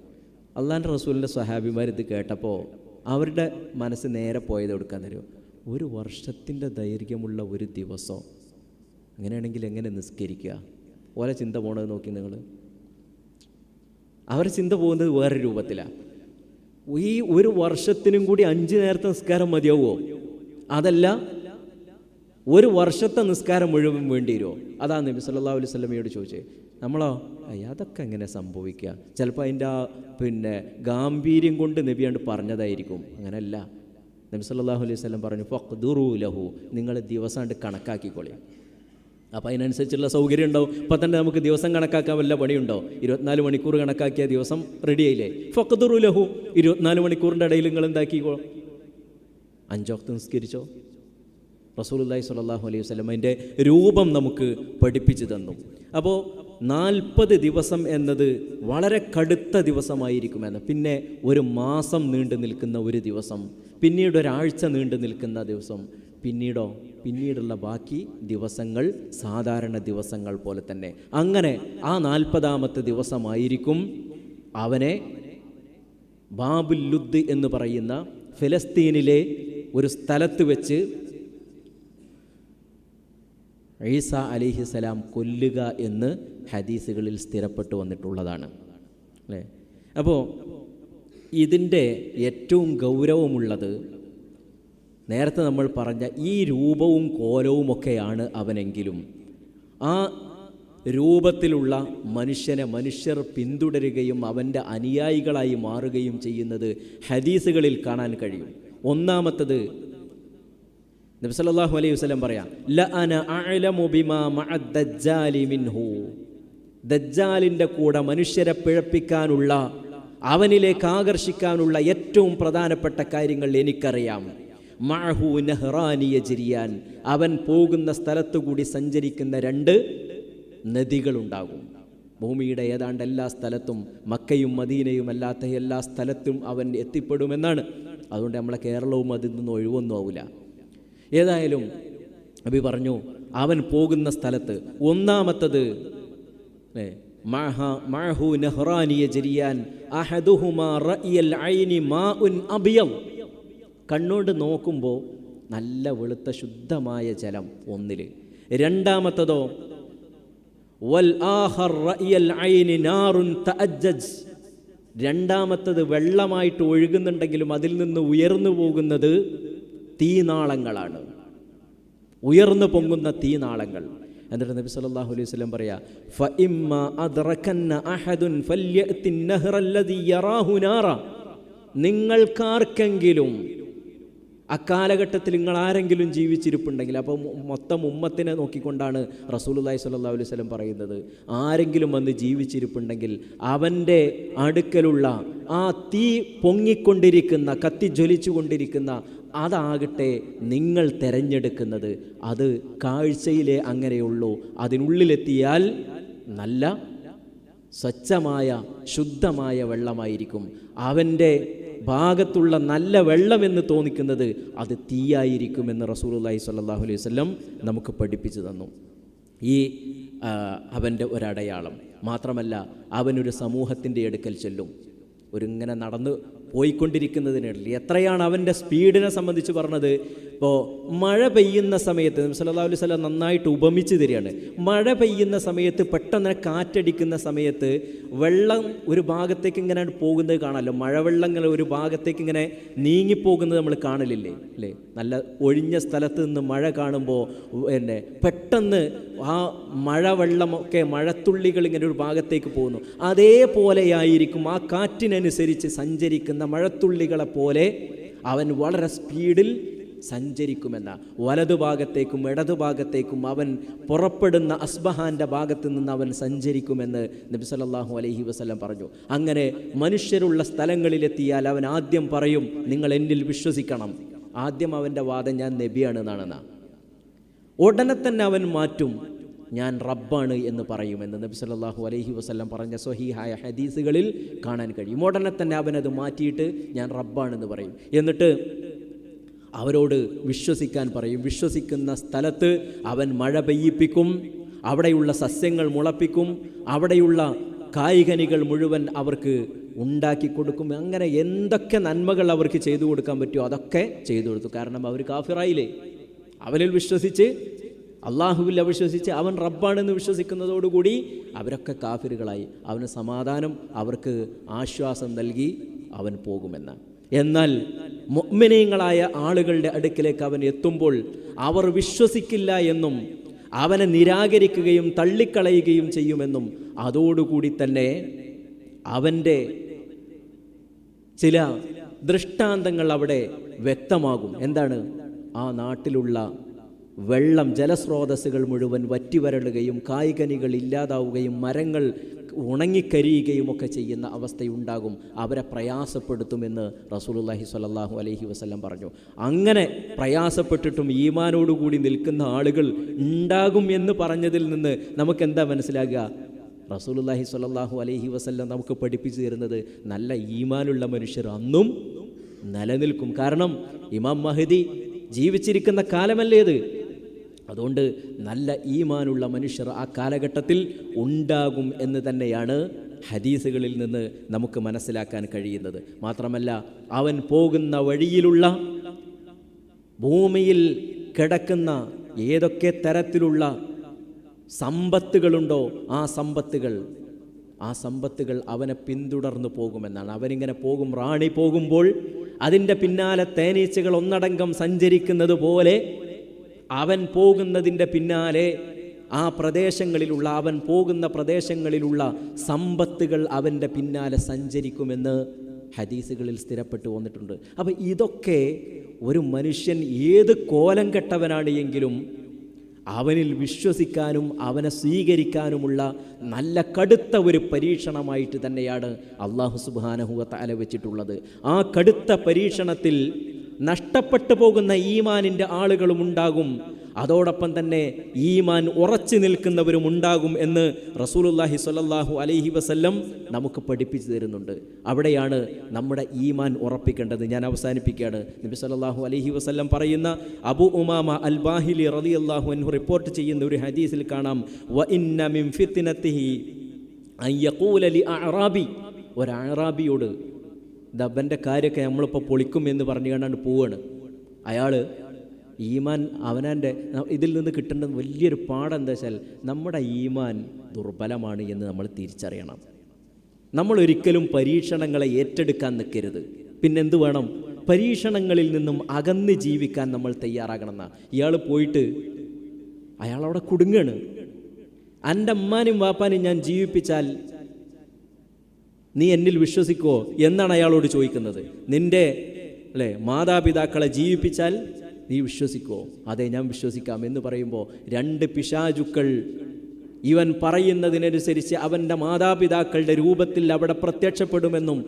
അള്ളാൻ്റെ റസൂലിൻ്റെ സ്വഹാബിമാർ ഇത് കേട്ടപ്പോൾ അവരുടെ മനസ്സ് നേരെ പോയത് കൊടുക്കാൻ തരുമോ? ഒരു വർഷത്തിൻ്റെ ദൈർഘ്യമുള്ള ഒരു ദിവസം, അങ്ങനെയാണെങ്കിൽ എങ്ങനെ നിസ്കരിക്കുക? ഓരോ ചിന്ത പോണത് നോക്കി നിങ്ങൾ. അവരുടെ ചിന്ത പോകുന്നത് വേറെ രൂപത്തിലാണ്. ഈ ഒരു വർഷത്തിനും കൂടി 5 നേരത്തെ നിസ്കാരം മതിയാവുമോ? അതല്ല, ഒരു വർഷത്തെ നിസ്കാരം മുഴുവൻ വേണ്ടി വരുമോ? അതാണ് നബി സല്ലല്ലാഹു അലൈഹി വസല്ലമയോട് ചോദിച്ചത്. നമ്മളോ അതൊക്കെ എങ്ങനെ സംഭവിക്കുക? ചിലപ്പോൾ അതിൻ്റെ ഗാംഭീര്യം കൊണ്ട് നബിയാണ്ട് പറഞ്ഞതായിരിക്കും. അങ്ങനെയല്ല. നബി സല്ലല്ലാഹു അലൈഹി വസല്ലം പറഞ്ഞു, ഫഖ്ദുറൂ ലഹു, നിങ്ങൾ ദിവസം കണക്കാക്കിക്കോളി. അപ്പോൾ അതിനനുസരിച്ചുള്ള സൗകര്യം ഉണ്ടാവും. ഇപ്പം തന്നെ നമുക്ക് ദിവസം കണക്കാക്കാൻ വല്ല പണിയുണ്ടോ? 24 മണിക്കൂർ കണക്കാക്കിയ ദിവസം റെഡിയായില്ലേ? ഫഖ്ദുറൂ ലഹു, 24 മണിക്കൂറിൻ്റെ ഇടയിൽ നിങ്ങൾ എന്താക്കിക്കോ? 5 വക്ത് നിസ്കരിച്ചോ? റസൂലുള്ളാഹി സ്വല്ലല്ലാഹു അലൈഹി വസല്ലം അതിൻ്റെ രൂപം നമുക്ക് പഠിപ്പിച്ചു തന്നു. അപ്പോൾ 40 ദിവസം എന്നത് വളരെ കടുത്ത ദിവസമായിരിക്കുമെന്ന്, പിന്നെ ഒരു മാസം നീണ്ടു നിൽക്കുന്ന ഒരു ദിവസം, പിന്നീട് ഒരാഴ്ച നീണ്ടു നിൽക്കുന്ന ദിവസം, പിന്നീടുള്ള ബാക്കി ദിവസങ്ങൾ സാധാരണ ദിവസങ്ങൾ പോലെ തന്നെ. അങ്ങനെ ആ 40ാമത്തെ ദിവസമായിരിക്കും അവനെ ബാബുൽ ലുദ് എന്ന് പറയുന്ന ഫലസ്തീനിലെ ഒരു സ്ഥലത്ത് വെച്ച് ഈസ അലൈഹിസ്സലാം കൊല്ലുക എന്ന് ഹദീസുകളിൽ സ്ഥിരപ്പെട്ടു വന്നിട്ടുള്ളതാണ്, അല്ലേ? അപ്പോൾ ഇതിൻ്റെ ഏറ്റവും ഗൗരവമുള്ളത് നേരത്തെ നമ്മൾ പറഞ്ഞ ഈ രൂപവും കോലവുമൊക്കെയാണ് അവനെങ്കിലും ആ രൂപത്തിലുള്ള മനുഷ്യർ പിന്തുടരുകയും അവൻ്റെ അനുയായികളായി മാറുകയും ചെയ്യുന്നത് ഹദീസുകളിൽ കാണാൻ കഴിയും. ഒന്നാമത്തത് നബി സല്ലല്ലാഹു അലൈഹി വസല്ലം പറയാം, ലഅന അഅലമു ബിമാ മഅദ്ദജ്ജാലി മിൻഹു, ദജ്ജാലിൻ്റെ കൂടെ മനുഷ്യരെ പിഴപ്പിക്കാനുള്ള, അവനിലേക്ക് ആകർഷിക്കാനുള്ള ഏറ്റവും പ്രധാനപ്പെട്ട കാര്യങ്ങൾ എനിക്കറിയാം. മഅഹു നഹ്റാനി യജ്രിയാൻ, അവൻ പോകുന്ന സ്ഥലത്തുകൂടി സഞ്ചരിക്കുന്ന 2 നദികളുണ്ടാകും. ഭൂമിയുടെ ഏതാണ്ട് എല്ലാ സ്ഥലത്തും, മക്കയും മദീനയും അല്ലാത്ത എല്ലാ സ്ഥലത്തും അവൻ എത്തിപ്പെടുമെന്നാണ്. അതുകൊണ്ട് നമ്മളെ കേരളവും അതിൽ നിന്ന് ഒഴിവൊന്നും ആവില്ല. ഏതായാലും നബി പറഞ്ഞു അവൻ പോകുന്ന സ്ഥലത്ത് ഒന്നാമത്തത് മഅഹു നഹ്റാനി യജ്രിയാൻ അഹദുഹുമാ റഅയൽ ഐനി മാഉൻ അബിയദ്, കണ്ണോണ്ട് നോക്കുമ്പോൾ നല്ല വെളുത്ത ശുദ്ധമായ ജലം ഒന്നിൽ. രണ്ടാമത്തതോ വൽ ആഖർ റഅയൽ ഐനി നാറുൻ തഅജ്ജജ്, രണ്ടാമത്തത് വെള്ളമായിട്ട് ഒഴുകുന്നുണ്ടെങ്കിലും അതിൽ നിന്ന് ഉയർന്നു പോകുന്നത് തീനാളങ്ങളാണ്, ഉയർന്നു പൊങ്ങുന്ന തീനാളങ്ങൾ. എന്നിട്ട് നബി സല്ലല്ലാഹു അലൈഹി വസല്ലം പറയാ, ഫഇമ്മ അദ്റകന്ന അഹദുൻ ഫല്യഅതി നഹ്റ അല്ലദി യറാഹു നാറ, നിങ്ങൾക്കാർക്കെങ്കിലും അക്കാലഘട്ടത്തിൽ നിങ്ങൾ ആരെങ്കിലും ജീവിച്ചിരിപ്പുണ്ടെങ്കിൽ, അപ്പോൾ മൊത്തം ഉമ്മത്തിനെ നോക്കിക്കൊണ്ടാണ് റസൂലുള്ളാഹി സ്വല്ലല്ലാഹു അലൈഹി വസല്ലം പറയുന്നത്, ആരെങ്കിലും വന്ന് ജീവിച്ചിരിപ്പുണ്ടെങ്കിൽ അവൻ്റെ അടുക്കലുള്ള ആ തീ പൊങ്ങിക്കൊണ്ടിരിക്കുന്ന, കത്തിജ്വലിച്ചു കൊണ്ടിരിക്കുന്ന അതാകട്ടെ നിങ്ങൾ തിരഞ്ഞെടുക്കുന്നത്, അത് കാഴ്ചയിലേ അങ്ങനെയുള്ളൂ. അതിനുള്ളിലെത്തിയാൽ നല്ല സ്വച്ഛമായ ശുദ്ധമായ വെള്ളമായിരിക്കും. അവൻ്റെ ഭാഗത്തുള്ള നല്ല വെള്ളമെന്ന് തോന്നിക്കുന്നത് അത് തീയായിരിക്കുമെന്ന് റസൂലുള്ളാഹി സ്വല്ലല്ലാഹു അലൈഹി വസല്ലം നമുക്ക് പഠിപ്പിച്ചു തന്നു. ഈ അവൻ്റെ ഒരടയാളം മാത്രമല്ല, അവനൊരു സമൂഹത്തിൻ്റെ അടുക്കൽ ചെല്ലും. ഇങ്ങനെ നടന്ന് പോയിക്കൊണ്ടിരിക്കുന്നതിനിടയിൽ എത്രയാണ് അവൻ്റെ സ്പീഡിനെ സംബന്ധിച്ച് പറഞ്ഞത്. ഇപ്പോൾ മഴ പെയ്യുന്ന സമയത്ത് നബി സല്ലല്ലാഹു അലൈഹി വസല്ലം നന്നായിട്ട് ഉപമിച്ച് തരികയാണ്. മഴ പെയ്യുന്ന സമയത്ത് പെട്ടെന്ന് കാറ്റടിക്കുന്ന സമയത്ത് വെള്ളം ഒരു ഭാഗത്തേക്ക് ഇങ്ങനെ പോകുന്നത് കാണാമല്ലോ. മഴവെള്ളങ്ങൾ ഒരു ഭാഗത്തേക്ക് ഇങ്ങനെ നീങ്ങിപ്പോകുന്നത് നമ്മൾ കാണലില്ലേ, അല്ലേ? നല്ല ഒഴിഞ്ഞ സ്ഥലത്ത് നിന്ന് മഴ കാണുമ്പോൾ പെട്ടെന്ന് ആ മഴവെള്ളമൊക്കെ, മഴത്തുള്ളികൾ ഇങ്ങനെ ഒരു ഭാഗത്തേക്ക് പോകുന്നു. അതേപോലെയായിരിക്കും ആ കാറ്റിനനുസരിച്ച് സഞ്ചരിക്കുന്ന മഴത്തുള്ളികളെ പോലെ അവൻ വളരെ സ്പീഡിൽ സഞ്ചരിക്കുമെന്ന, വലതുഭാഗത്തേക്കും ഇടതുഭാഗത്തേക്കും അവൻ പുറപ്പെടുന്ന അസ്ബഹാൻ്റെ ഭാഗത്ത് നിന്ന് അവൻ സഞ്ചരിക്കുമെന്ന് നബി സല്ലല്ലാഹു അലൈഹി വസല്ലം പറഞ്ഞു. അങ്ങനെ മനുഷ്യരുള്ള സ്ഥലങ്ങളിലെത്തിയാൽ അവൻ ആദ്യം പറയും, നിങ്ങൾ എന്നിൽ വിശ്വസിക്കണം. ആദ്യം അവൻ്റെ വാദം ഞാൻ നബിയാണെന്നാണെന്നാ. ഉടനെ തന്നെ അവൻ മാറ്റും, ഞാൻ റബ്ബാണ് എന്ന് പറയുമെന്ന് നബി സല്ലല്ലാഹു അലൈഹി വസല്ലം പറഞ്ഞ സ്വഹീഹായ ഹദീസുകളിൽ കാണാൻ കഴിയും. ഉടനെ തന്നെ അവനത് മാറ്റിയിട്ട് ഞാൻ റബ്ബാണെന്ന് പറയും. എന്നിട്ട് അവരോട് വിശ്വസിക്കാൻ പറയും. വിശ്വസിക്കുന്ന സ്ഥലത്ത് അവൻ മഴ പെയ്യിപ്പിക്കും, അവിടെയുള്ള സസ്യങ്ങൾ മുളപ്പിക്കും, അവിടെയുള്ള കായ്കനികൾ മുഴുവൻ അവർക്ക് ഉണ്ടാക്കി കൊടുക്കും. അങ്ങനെ എന്തൊക്കെ നന്മകൾ അവർക്ക് ചെയ്തു കൊടുക്കാൻ പറ്റുമോ അതൊക്കെ ചെയ്തു കൊടുത്തു. കാരണം അവർ കാഫിറായില്ലേ. അവനിൽ വിശ്വസിച്ച്, അള്ളാഹുവിൽ വിശ്വസിച്ച്, അവൻ റബ്ബാണെന്ന് വിശ്വസിക്കുന്നതോടുകൂടി അവരൊക്കെ കാഫിറുകളായി. അവന് സമാധാനം, അവർക്ക് ആശ്വാസം നൽകി അവൻ പോകുമെന്ന്. എന്നാൽ മുഅ്മിനീങ്ങളായ ആളുകളുടെ അടുക്കിലേക്ക് അവൻ എത്തുമ്പോൾ അവർ വിശ്വസിക്കില്ല എന്നും അവനെ നിരാകരിക്കുകയും തള്ളിക്കളയുകയും ചെയ്യുമെന്നും അതോടുകൂടി തന്നെ അവൻ്റെ ചില ദൃഷ്ടാന്തങ്ങൾ അവിടെ വ്യക്തമാകും. എന്താണ്? ആ നാട്ടിലുള്ള വെള്ളം, ജലസ്രോതസ്സുകൾ മുഴുവൻ വറ്റിവരളുകയും കായ്കനികൾ ഇല്ലാതാവുകയും മരങ്ങൾ ഉണങ്ങിക്കരിയുകയും ഒക്കെ ചെയ്യുന്ന അവസ്ഥയുണ്ടാകും. അവരെ പ്രയാസപ്പെടുത്തുമെന്ന് റസൂലുള്ളാഹി സ്വല്ലല്ലാഹു അലൈഹി വസല്ലം പറഞ്ഞു. അങ്ങനെ പ്രയാസപ്പെട്ടിട്ടും ഈമാനോടുകൂടി നിൽക്കുന്ന ആളുകൾ ഉണ്ടാകും എന്ന് പറഞ്ഞതിൽ നിന്ന് നമുക്കെന്താ മനസ്സിലാകുക? റസൂലുള്ളാഹി സ്വല്ലല്ലാഹു അലൈഹി വസല്ലം നമുക്ക് പഠിപ്പിച്ചു തരുന്നത് നല്ല ഈമാനുള്ള മനുഷ്യർ അന്നും നിലനിൽക്കും. കാരണം ഇമാം മഹ്ദി ജീവിച്ചിരിക്കുന്ന കാലമല്ലേത്. അതുകൊണ്ട് നല്ല ഈമാനുള്ള മനുഷ്യർ ആ കാലഘട്ടത്തിൽ ഉണ്ടാകും എന്ന് തന്നെയാണ് ഹദീസുകളിൽ നിന്ന് നമുക്ക് മനസ്സിലാക്കാൻ കഴിയുന്നത്. മാത്രമല്ല, അവൻ പോകുന്ന വഴിയിലുള്ള ഭൂമിയിൽ കിടക്കുന്ന ഏതൊക്കെ തരത്തിലുള്ള സമ്പത്തുകളുണ്ടോ ആ സമ്പത്തുകൾ അവനെ പിന്തുടർന്നു പോകുമെന്നാണ്. അവനിങ്ങനെ പോകും. റാണി പോകുമ്പോൾ അതിൻ്റെ പിന്നാലെ തേനീച്ചകൾ ഒന്നടങ്കം സഞ്ചരിക്കുന്നത് പോലെ അവൻ പോകുന്നതിൻ്റെ പിന്നാലെ അവൻ പോകുന്ന പ്രദേശങ്ങളിലുള്ള സമ്പത്തുകൾ അവൻ്റെ പിന്നാലെ സഞ്ചരിക്കുമെന്ന് ഹദീസുകളിൽ സ്ഥിരപ്പെട്ടു വന്നിട്ടുണ്ട്. അപ്പോൾ ഇതൊക്കെ ഒരു മനുഷ്യൻ ഏത് കോലം കെട്ടവനാണ് എങ്കിലും അവനിൽ വിശ്വസിക്കാനും അവനെ സ്വീകരിക്കാനുമുള്ള നല്ല കടുത്ത ഒരു പരീക്ഷണമായിട്ട് തന്നെയാണ് അല്ലാഹു സുബ്ഹാനഹു വ തആല വെച്ചിട്ടുള്ളത്. ആ കടുത്ത പരീക്ഷണത്തിൽ നഷ്ടപ്പെട്ടു പോകുന്ന ഈമാനിൻ്റെ ആളുകളും ഉണ്ടാകും, അതോടൊപ്പം തന്നെ ഈമാൻ ഉറച്ചു നിൽക്കുന്നവരും ഉണ്ടാകും എന്ന് റസൂലുള്ളാഹി സ്വല്ലല്ലാഹു അലൈഹി വസല്ലം നമുക്ക് പഠിപ്പിച്ചു തരുന്നുണ്ട്. അവിടെയാണ് നമ്മുടെ ഈമാൻ ഉറപ്പിക്കേണ്ടത്. ഞാൻ അവസാനിപ്പിക്കുകയാണ്. നബി സ്വല്ലല്ലാഹു അലൈഹി വസല്ലം പറയുന്ന അബൂ ഉമാമ അൽ ബാഹിലി റളിയല്ലാഹു അൻഹു റിപ്പോർട്ട് ചെയ്യുന്ന ഒരു ഹദീസിൽ കാണാം, വ ഇന്ന മിൻ ഫിത്നതിഹി അൻ യഖൂല ലി അഅറാബി, ഒരു അഅറാബിയോട് ദബൻ്റെ കാര്യമൊക്കെ നമ്മളിപ്പോൾ പൊളിക്കും എന്ന് പറഞ്ഞു കണ്ടാണ്ട് പോവാണ്. അയാൾ ഈമാൻ അവനാൻ്റെ ഇതിൽ നിന്ന് കിട്ടേണ്ട വലിയൊരു പാഠം എന്താ വെച്ചാൽ നമ്മുടെ ഈമാൻ ദുർബലമാണ് എന്ന് നമ്മൾ തിരിച്ചറിയണം. നമ്മളൊരിക്കലും പരീക്ഷണങ്ങളെ ഏറ്റെടുക്കാൻ നിൽക്കരുത്. പിന്നെന്ത് വേണം? പരീക്ഷണങ്ങളിൽ നിന്നും അകന്ന് ജീവിക്കാൻ നമ്മൾ തയ്യാറാകണം എന്നാണ്. ഇയാൾ പോയിട്ട് അയാളവിടെ കുടുങ്ങാണ്. എൻ്റെ അമ്മാനും വാപ്പാനും ഞാൻ ജീവിപ്പിച്ചാൽ നീ എന്നിൽ വിശ്വസിക്കുമോ എന്നാണ് അയാളോട് ചോദിക്കുന്നത്. നിൻ്റെ മാതാപിതാക്കളെ ജീവിപ്പിച്ചാൽ നീ വിശ്വസിക്കുമോ? അതെ, ഞാൻ വിശ്വസിക്കാം എന്ന് പറയുമ്പോൾ രണ്ട് പിശാചുക്കൾ ഇവൻ പറയുന്നതിനനുസരിച്ച് അവൻ്റെ മാതാപിതാക്കളുടെ രൂപത്തിൽ അവിടെ പ്രത്യക്ഷപ്പെടുമെന്നും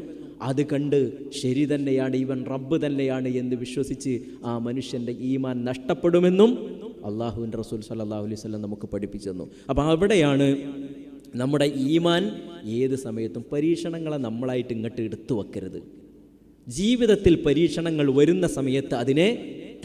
അത് കണ്ട് ശരി തന്നെയാണ്, ഇവൻ റബ്ബ് തന്നെയാണ് എന്ന് വിശ്വസിച്ച് ആ മനുഷ്യൻ്റെ ഈമാൻ നഷ്ടപ്പെടുമെന്നും അള്ളാഹുവിൻ്റെ റസൂൽ സല്ലല്ലാഹു അലൈഹി വസല്ലം നമുക്ക് പഠിപ്പിച്ചു തന്നു. അപ്പോൾ അവിടെയാണ് നമ്മുടെ ഈമാൻ ഏത് സമയത്തും പരീക്ഷണങ്ങളെ നമ്മളായിട്ട് ഇങ്ങോട്ട് എടുത്തു വെക്കരുത്. ജീവിതത്തിൽ പരീക്ഷണങ്ങൾ വരുന്ന സമയത്ത് അതിനെ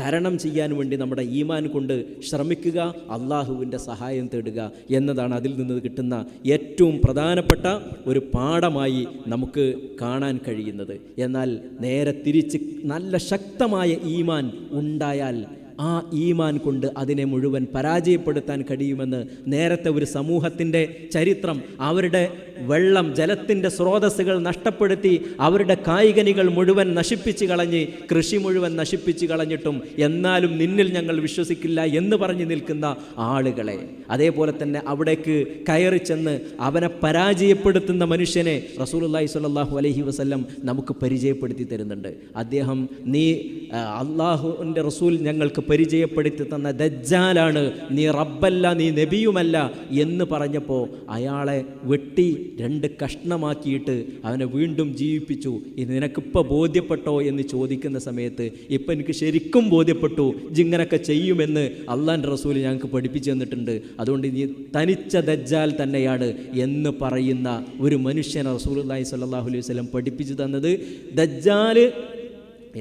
തരണം ചെയ്യാൻ വേണ്ടി നമ്മുടെ ഈമാൻ കൊണ്ട് ശ്രമിക്കുക, അള്ളാഹുവിൻ്റെ സഹായം തേടുക എന്നതാണ് അതിൽ നിന്ന് കിട്ടുന്ന ഏറ്റവും പ്രധാനപ്പെട്ട ഒരു പാഠമായി നമുക്ക് കാണാൻ കഴിയുന്നത്. എന്നാൽ നേരെ തിരിച്ച് നല്ല ശക്തമായ ഈമാൻ ഉണ്ടായാൽ ആ ഈമാൻ കൊണ്ട് അതിനെ മുഴുവൻ പരാജയപ്പെടുത്താൻ കഴിയുമെന്ന് നേരത്തെ ഒരു സമൂഹത്തിൻ്റെ ചരിത്രം, അവരുടെ വെള്ളം, ജലത്തിൻ്റെ സ്രോതസ്സുകൾ നഷ്ടപ്പെടുത്തി അവരുടെ കായ്കനികൾ മുഴുവൻ നശിപ്പിച്ച് കളഞ്ഞ്, കൃഷി മുഴുവൻ നശിപ്പിച്ച് കളഞ്ഞിട്ടും എന്നാലും നിന്നിൽ ഞങ്ങൾ വിശ്വസിക്കില്ല എന്ന് പറഞ്ഞു നിൽക്കുന്ന ആളുകളെ, അതേപോലെ തന്നെ അവിടേക്ക് കയറി ചെന്ന് അവനെ പരാജയപ്പെടുത്തുന്ന മനുഷ്യനെ റസൂലുള്ളാഹി സ്വല്ലല്ലാഹു അലൈഹി വസല്ലം നമുക്ക് പരിചയപ്പെടുത്തി തരുന്നുണ്ട്. അദ്ദേഹം നീ അള്ളാഹുവിൻ്റെ റസൂൽ ഞങ്ങൾക്ക് പരിചയപ്പെടുത്തി തന്ന ദജ്ജാലാണ്, നീ റബ്ബല്ല, നീ നബിയുമല്ല എന്ന് പറഞ്ഞപ്പോൾ അയാളെ വെട്ടി രണ്ട് കഷ്ണമാക്കിയിട്ട് അവനെ വീണ്ടും ജീവിപ്പിച്ചു. ഇത് നിനക്കിപ്പോൾ ബോധ്യപ്പെട്ടോ എന്ന് ചോദിക്കുന്ന സമയത്ത് ഇപ്പം എനിക്ക് ശരിക്കും ബോധ്യപ്പെട്ടു, ജിങ്ങനൊക്കെ ചെയ്യുമെന്ന് അള്ളാൻ്റെ റസൂൽ ഞങ്ങൾക്ക് പഠിപ്പിച്ചു തന്നിട്ടുണ്ട്, അതുകൊണ്ട് നീ തനിച്ച ദജ്ജാൽ തന്നെയാണ് എന്ന് പറയുന്ന ഒരു മനുഷ്യനെ റസൂലുള്ളാഹി സ്വല്ലല്ലാഹു അലൈഹി വസല്ലം പഠിപ്പിച്ചു തന്നത്. ദജ്ജാൽ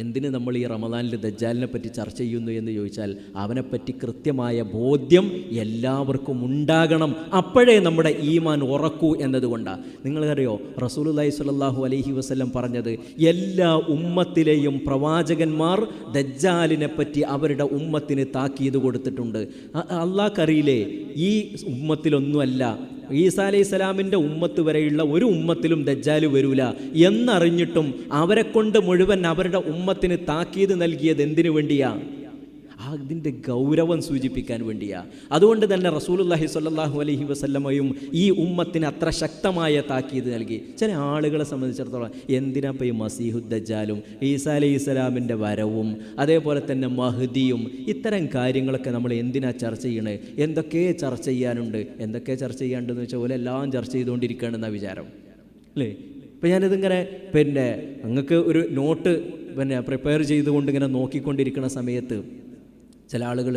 എന്തിന് നമ്മൾ ഈ റമദാനിൽ ദജ്ജാലിനെ പറ്റി ചർച്ച ചെയ്യുന്നു എന്ന് ചോദിച്ചാൽ അവനെപ്പറ്റി കൃത്യമായ ബോധ്യം എല്ലാവർക്കും ഉണ്ടാകണം. അപ്പോഴേ നമ്മുടെ ഈമാൻ ഉറക്കൂ എന്നതുകൊണ്ടാണ്. നിങ്ങൾക്കറിയോ റസൂലുള്ളാഹി സ്വല്ലല്ലാഹു അലൈഹി വസല്ലം പറഞ്ഞത്, എല്ലാ ഉമ്മത്തിലെയും പ്രവാചകന്മാർ ദജ്ജാലിനെ പറ്റി അവരുടെ ഉമ്മത്തിന് താക്കീത് കൊടുത്തിട്ടുണ്ട്. അള്ളാഹ്ക്കറിയില്ലേ ഈ ഉമ്മത്തിലൊന്നുമല്ല, ഈസാ അലൈഹിസ്സലാമിൻ്റെ ഉമ്മത്ത് വരെയുള്ള ഒരു ഉമ്മത്തിലും ദജ്ജാല് വരൂല എന്നറിഞ്ഞിട്ടും അവരെ കൊണ്ട് മുഴുവൻ അവരുടെ ഉമ്മത്തിന് താക്കീത് നൽകിയത് എന്തിനു വേണ്ടിയാ? അതിൻ്റെ ഗൗരവം സൂചിപ്പിക്കാൻ വേണ്ടിയാ. അതുകൊണ്ട് തന്നെ റസൂലുള്ളാഹി സ്വല്ലല്ലാഹു അലൈഹി വസല്ലമയും ഈ ഉമ്മത്തിന് അത്ര ശക്തമായ താക്കീത് നൽകി. ചില ആളുകളെ സംബന്ധിച്ചിടത്തോളം എന്തിനാ ഇപ്പോൾ ഈ മസീഹുദ് ദജ്ജാലും ഈസാ അലൈഹിസ്സലാമിൻ്റെ വരവും അതേപോലെ തന്നെ മഹ്ദിയും ഇത്തരം കാര്യങ്ങളൊക്കെ നമ്മൾ എന്തിനാ ചർച്ച ചെയ്യണേ? എന്തൊക്കെ ചർച്ച ചെയ്യാനുണ്ട്, എന്തൊക്കെ ചർച്ച ചെയ്യാനുണ്ടെന്ന് വെച്ചാൽ പോലെ എല്ലാം ചർച്ച ചെയ്തുകൊണ്ടിരിക്കുകയാണെന്ന വിചാരം അല്ലേ? ഇപ്പം ഞാനിതിങ്ങനെ നിങ്ങൾക്ക് ഒരു നോട്ട് പ്രിപ്പയർ ചെയ്തുകൊണ്ട് ഇങ്ങനെ നോക്കിക്കൊണ്ടിരിക്കുന്ന സമയത്ത് ചില ആളുകൾ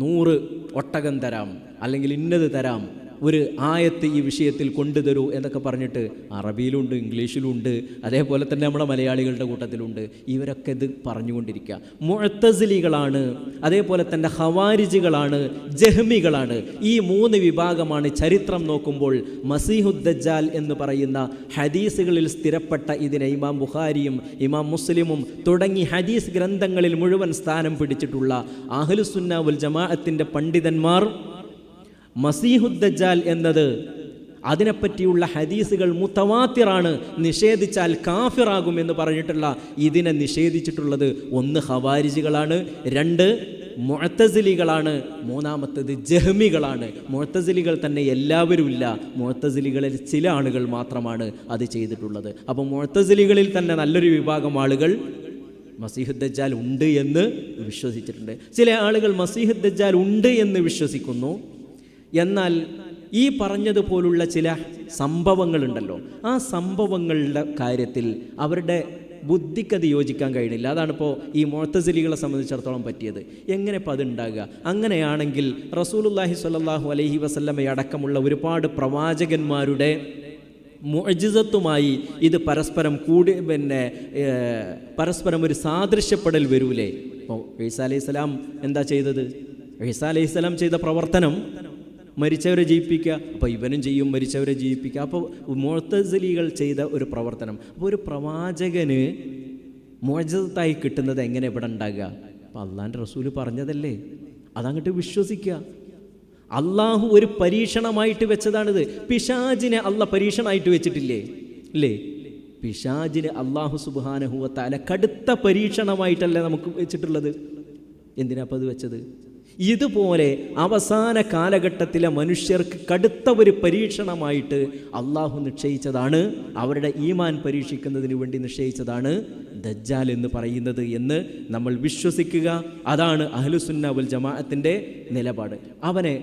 100 ഒട്ടകം തരാം, അല്ലെങ്കിൽ ഇന്നത് തരാം, ഒരു ആയത്ത് ഈ വിഷയത്തിൽ കൊണ്ടുതരൂ എന്നൊക്കെ പറഞ്ഞിട്ട് അറബിയിലുണ്ട്, ഇംഗ്ലീഷിലുണ്ട്, അതേപോലെ തന്നെ നമ്മുടെ മലയാളികളുടെ കൂട്ടത്തിലുണ്ട്. ഇവരൊക്കെ ഇത് പറഞ്ഞുകൊണ്ടിരിക്കുക. മുഅ്തസിലികളാണ്, അതേപോലെ തന്നെ ഖവാരിജികളാണ്, ജഹ്മികളാണ്. ഈ 3 വിഭാഗമാണ് ചരിത്രം നോക്കുമ്പോൾ മസീഹുദ് ദജ്ജാൽ എന്ന് പറയുന്ന ഹദീസുകളിൽ സ്ഥിരപ്പെട്ട ഇതിനെ ഇമാം ബുഖാരിയും ഇമാം മുസ്ലിമും തുടങ്ങി ഹദീസ് ഗ്രന്ഥങ്ങളിൽ മുഴുവൻ സ്ഥാനം പിടിച്ചിട്ടുള്ള അഹ്ലുസുന്ന വൽ ജമാഅത്തിൻ്റെ പണ്ഡിതന്മാർ മസീഹുദ് ദജ്ജാൽ എന്നത് അതിനെപ്പറ്റിയുള്ള ഹദീസുകൾ മുത്തവാത്തിറാണ്, നിഷേധിച്ചാൽ കാഫിറാകും എന്ന് പറഞ്ഞിട്ടുള്ള ഇതിനെ നിഷേധിച്ചിട്ടുള്ളത് 1 ഖവാരിജികളാണ്, 2 മുഅ്തസിലികളാണ്, 3 ജഹ്മികളാണ്. മുഅ്തസിലികൾ തന്നെ എല്ലാവരും ഇല്ല, മുഅ്തസിലികളിൽ ചില ആളുകൾ മാത്രമാണ് അത് ചെയ്തിട്ടുള്ളത്. അപ്പോൾ മുഅ്തസിലികളിൽ തന്നെ നല്ലൊരു വിഭാഗം ആളുകൾ മസീഹുദ് ദജ്ജാൽ ഉണ്ട് എന്ന് വിശ്വസിച്ചിട്ടുണ്ട്. ചില ആളുകൾ മസീഹുദ് ദജ്ജാൽ ഉണ്ട് എന്ന് വിശ്വസിക്കുന്നു. എന്നാൽ ഈ പറഞ്ഞതുപോലുള്ള ചില സംഭവങ്ങളുണ്ടല്ലോ, ആ സംഭവങ്ങളുടെ കാര്യത്തിൽ അവരുടെ ബുദ്ധിക്കത് യോജിക്കാൻ കഴിയുന്നില്ല. അതാണിപ്പോൾ ഈ മുഅ്തസിലികളെ സംബന്ധിച്ചിടത്തോളം പറ്റിയത്. എങ്ങനെ ഇപ്പോൾ അതുണ്ടാകുക? അങ്ങനെയാണെങ്കിൽ റസൂലുള്ളാഹി സ്വല്ലല്ലാഹു അലൈഹി വസല്ലമ അടക്കമുള്ള ഒരുപാട് പ്രവാചകന്മാരുടെ മുഅ്ജിസത്തുമായി ഇത് പരസ്പരം പരസ്പരം ഒരു സാദൃശ്യപ്പെടൽ വരൂലേ? ഇപ്പോൾ ഈസാ അലൈഹിസ്സലാം എന്താ ചെയ്തത്? ഈസാ അലൈഹിസ്സലാം ചെയ്ത പ്രവർത്തനം മരിച്ചവരെ ജീവിപ്പിക്കുക, അപ്പോൾ ഇവനും ചെയ്യും മരിച്ചവരെ ജീവിപ്പിക്കുക. അപ്പോൾ മുഅ്തസിലികൾ ചെയ്ത ഒരു പ്രവർത്തനം. അപ്പോൾ ഒരു പ്രവാചകന് മുഅ്ജിസത്തായി കിട്ടുന്നത് എങ്ങനെ ഇവിടെ ഉണ്ടാകുക? അപ്പോൾ അള്ളാൻ്റെ റസൂല് പറഞ്ഞതല്ലേ, അതങ്ങോട്ട് വിശ്വസിക്കുക. അള്ളാഹു ഒരു പരീക്ഷണമായിട്ട് വെച്ചതാണിത്. പിശാചിനെ അള്ളാഹ് പരീക്ഷണമായിട്ട് വെച്ചിട്ടില്ലേ? ഇല്ലേ? പിശാചിന് അള്ളാഹു സുബ്ഹാനഹു വ തആല കടുത്ത പരീക്ഷണമായിട്ടല്ലേ നമുക്ക് വെച്ചിട്ടുള്ളത്. എന്തിനാ അപ്പോൾ അത് വെച്ചത്? ഇതുപോലെ അവസാന കാലഘട്ടത്തിലെ മനുഷ്യർക്ക് കടുത്ത ഒരു പരീക്ഷണമായിട്ട് അള്ളാഹു നിശ്ചയിച്ചതാണ്, അവരുടെ ഈമാൻ പരീക്ഷിക്കുന്നതിന് വേണ്ടി നിശ്ചയിച്ചതാണ് ദജ്ജാൽ എന്ന് പറയുന്നത് എന്ന് നമ്മൾ വിശ്വസിക്കുക. അതാണ് അഹ്ലുസുന്ന വൽ ജമാഅത്തിൻ്റെ നിലപാട്. അവനെ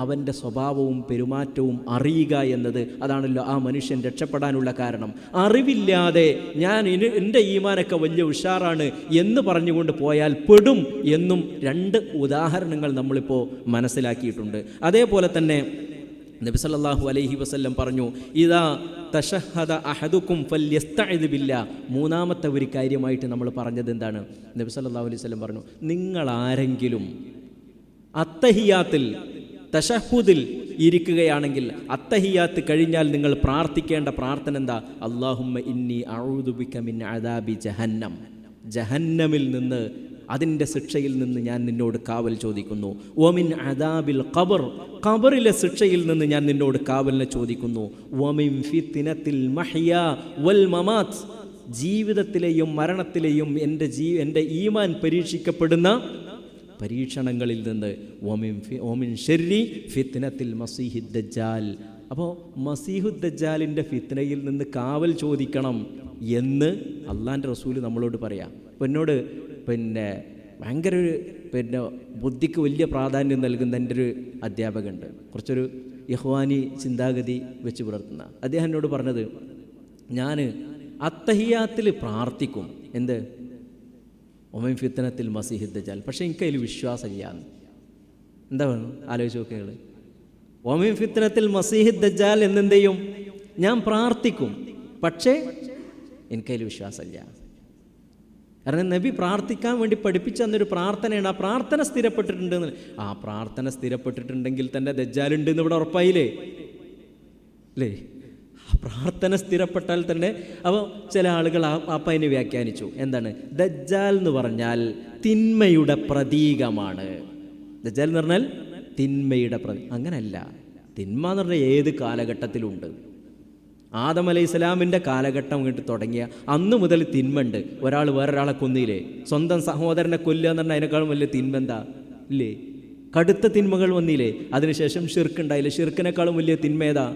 അവൻ്റെ സ്വഭാവവും പെരുമാറ്റവും അറിയുക എന്നത്, അതാണല്ലോ ആ മനുഷ്യൻ രക്ഷപ്പെടാനുള്ള കാരണം. അറിവില്ലാതെ ഞാൻ എൻ്റെ ഈമാനൊക്കെ വലിയ ഉഷാറാണ് എന്ന് പറഞ്ഞുകൊണ്ട് പോയാൽ പെടും എന്നും 2 ഉദാഹരണങ്ങൾ നമ്മളിപ്പോൾ മനസ്സിലാക്കിയിട്ടുണ്ട്. അതേപോലെ തന്നെ നബി സല്ലല്ലാഹു അലൈഹി വസല്ലം പറഞ്ഞു, ഇദാ തശഹദ അഹദുക്കും ഫല്യസ്തഇദ് ബില്ലാഹ്. 3ാമത്തെ ഒരു കാര്യമായിട്ട് നമ്മൾ പറഞ്ഞത് എന്താണ്? നബി സല്ലല്ലാഹു അലൈഹി വസല്ലം പറഞ്ഞു, നിങ്ങൾ ആരെങ്കിലും അത്തഹിയാത്തിൽ തശഹുദിൽ ഇരിക്കുകയാണെങ്കിൽ, അത്തഹിയാത്ത് കഴിഞ്ഞാൽ നിങ്ങൾ പ്രാർത്ഥിക്കേണ്ട പ്രാർത്ഥന എന്താ? അല്ലാഹുമ്മ ഇന്നി അഊദു ബിക മിൻ അദാബി ജഹന്നം. ജഹന്നമിൽ നിന്ന്, അതിൻ്റെ ശിക്ഷയിൽ നിന്ന് ഞാൻ നിന്നോട് കാവൽ ചോദിക്കുന്നു. വമിൻ അദാബിൽ ഖബർ, ഖബറിലെ ശിക്ഷയിൽ നിന്ന് ഞാൻ നിന്നോട് കാവലിനെ ചോദിക്കുന്നു. വമിൻ ഫിത്നത്തിൽ മഹ്യാ വൽ മമാത്ത്, ജീവിതത്തിലെയും മരണത്തിലെയും എൻ്റെ ഈമാൻ പരീക്ഷിക്കപ്പെടുന്ന പരീക്ഷണങ്ങളിൽ നിന്ന്. വമിൻ ശർരി ഫിത്നത്തിൽ മസീഹുദ് ദജ്ജാൽ. അപ്പോൾ മസീഹുദ് ദജ്ജാലിൻ്റെ ഫിത്നയിൽ നിന്ന് കാവൽ ചോദിക്കണം എന്ന് അള്ളാൻ്റെ റസൂല് നമ്മളോട് പറയാം. അപ്പോൾ എന്നോട് ഭയങ്കര ബുദ്ധിക്ക് വലിയ പ്രാധാന്യം നൽകുന്ന എൻ്റെ ഒരു അധ്യാപകനുണ്ട്, കുറച്ചൊരു ഇഖ്വാനി ചിന്താഗതി വെച്ച് പുലർത്തുന്ന. അദ്ദേഹം എന്നോട് പറഞ്ഞത്, ഞാൻ അത്തഹിയാത്തിൽ പ്രാർത്ഥിക്കും, എന്ത്? ഒമൻ ഫിത്നത്തിൽ മസീഹുദ് ദജ്ജാൽ, പക്ഷേ എനിക്കതിൽ വിശ്വാസമില്ല. എന്താ വേണം ആലോചിച്ച് നോക്കുക. ഒമൻ ഫിത്നത്തിൽ മസീഹുദ് ദജ്ജാൽ എന്നെന്ത് ചെയ്യും? ഞാൻ പ്രാർത്ഥിക്കും, പക്ഷേ എനിക്കതിൽ വിശ്വാസമില്ല. കാരണം നബി പ്രാർത്ഥിക്കാൻ വേണ്ടി പഠിപ്പിച്ചു തന്നൊരു പ്രാർത്ഥനയാണ്. ആ പ്രാർത്ഥന സ്ഥിരപ്പെട്ടിട്ടുണ്ടെന്ന്. ആ പ്രാർത്ഥന സ്ഥിരപ്പെട്ടിട്ടുണ്ടെങ്കിൽ തന്നെ ദജ്ജാലുണ്ട് എന്ന് ഇവിടെ ഉറപ്പായില്ലേ അല്ലേ? പ്രാർത്ഥന സ്ഥിരപ്പെട്ടാൽ തന്നെ. അപ്പോൾ ചില ആളുകൾ അതിനെ വ്യാഖ്യാനിച്ചു. എന്താണ് ദജ്ജാൽ എന്ന് പറഞ്ഞാൽ? തിന്മയുടെ പ്രതീകമാണ്. ദജ്ജാൽ എന്ന് പറഞ്ഞാൽ തിന്മയുടെ അങ്ങനല്ല. തിന്മ എന്ന് പറഞ്ഞാൽ ഏത് കാലഘട്ടത്തിലുണ്ട്. ആദം അലൈഹി സ്വലാമിൻ്റെ കാലഘട്ടം ഇങ്ങോട്ട് തുടങ്ങിയ അന്ന് മുതൽ തിന്മയുണ്ട്. ഒരാൾ വേറൊരാളെ കൊന്നില്ലേ? സ്വന്തം സഹോദരനെ കൊല്ലുക എന്ന് പറഞ്ഞാൽ അതിനേക്കാളും വലിയ തിന്മ എന്താ ഇല്ലേ? കടുത്ത തിന്മകൾ വന്നില്ലേ? അതിനുശേഷം ഷിർക്ക് ഉണ്ടായില്ലേ? ഷിർക്കിനേക്കാളും വലിയ തിന്മ ഏതാ?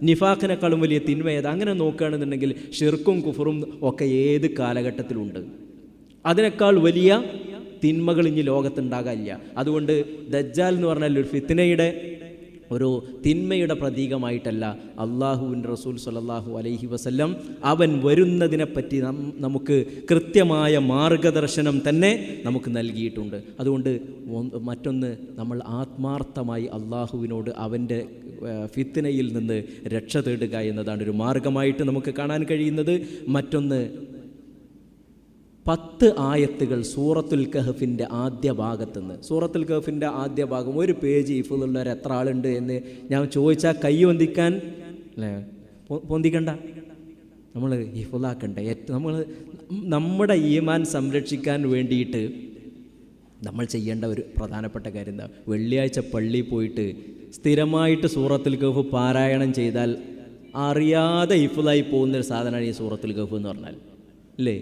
നിഫാഖിനേക്കാളും വലിയ തിന്മ ഏതാ? അങ്ങനെ നോക്കുകയാണെന്നുണ്ടെങ്കിൽ ഷിർക്കും കുഫറും ഒക്കെ ഏത് കാലഘട്ടത്തിലുണ്ട്. അതിനേക്കാൾ വലിയ തിന്മകൾ ഇനി ലോകത്തുണ്ടാകാനില്ല. അതുകൊണ്ട് ദജ്ജാൽ എന്ന് പറഞ്ഞാൽ ഒരു ഫിത്നയുടെ, ഒരു തിന്മയുടെ പ്രതീകമായിട്ടല്ല. അള്ളാഹുവിൻ്റെ റസൂൽ സ്വല്ലല്ലാഹു അലൈഹി വസല്ലം അവൻ വരുന്നതിനെപ്പറ്റി നമുക്ക് കൃത്യമായ മാർഗദർശനം തന്നെ നമുക്ക് നൽകിയിട്ടുണ്ട്. അതുകൊണ്ട് മറ്റൊന്ന്, നമ്മൾ ആത്മാർത്ഥമായി അള്ളാഹുവിനോട് അവൻ്റെ ഫിത്നയിൽ നിന്ന് രക്ഷ തേടുക എന്നതാണ് ഒരു മാർഗമായിട്ട് നമുക്ക് കാണാൻ കഴിയുന്നത്. മറ്റൊന്ന്, 10 ആയത്തുകൾ സൂറത്തുൽ കഹ്ഫിൻ്റെ ആദ്യ ഭാഗത്തുനിന്ന്. സൂറത്തുൽ കഹ്ഫിൻ്റെ ആദ്യ ഭാഗം ഒരു പേജ് ഹിഫ്ളുള്ളവർ എത്ര ആളുണ്ട് എന്ന് ഞാൻ ചോദിച്ചാൽ കൈ പൊന്തിക്കാൻ അല്ലേ? പൊന്തിക്കണ്ട, നമ്മൾ ഹിഫ്ളാക്കണ്ടേ? നമ്മൾ നമ്മുടെ ഈമാൻ സംരക്ഷിക്കാൻ വേണ്ടിയിട്ട് നമ്മൾ ചെയ്യേണ്ട ഒരു പ്രധാനപ്പെട്ട കാര്യം എന്താ? വെള്ളിയാഴ്ച പള്ളിയിൽ പോയിട്ട് സ്ഥിരമായിട്ട് സൂറത്തുൽ കഹ്ഫ് പാരായണം ചെയ്താൽ അറിയാതെ ഹിഫ്ളായി പോകുന്നൊരു സാധനമാണ് ഈ സൂറത്തുൽ കഹ്ഫ് എന്ന് പറഞ്ഞാൽ അല്ലേ?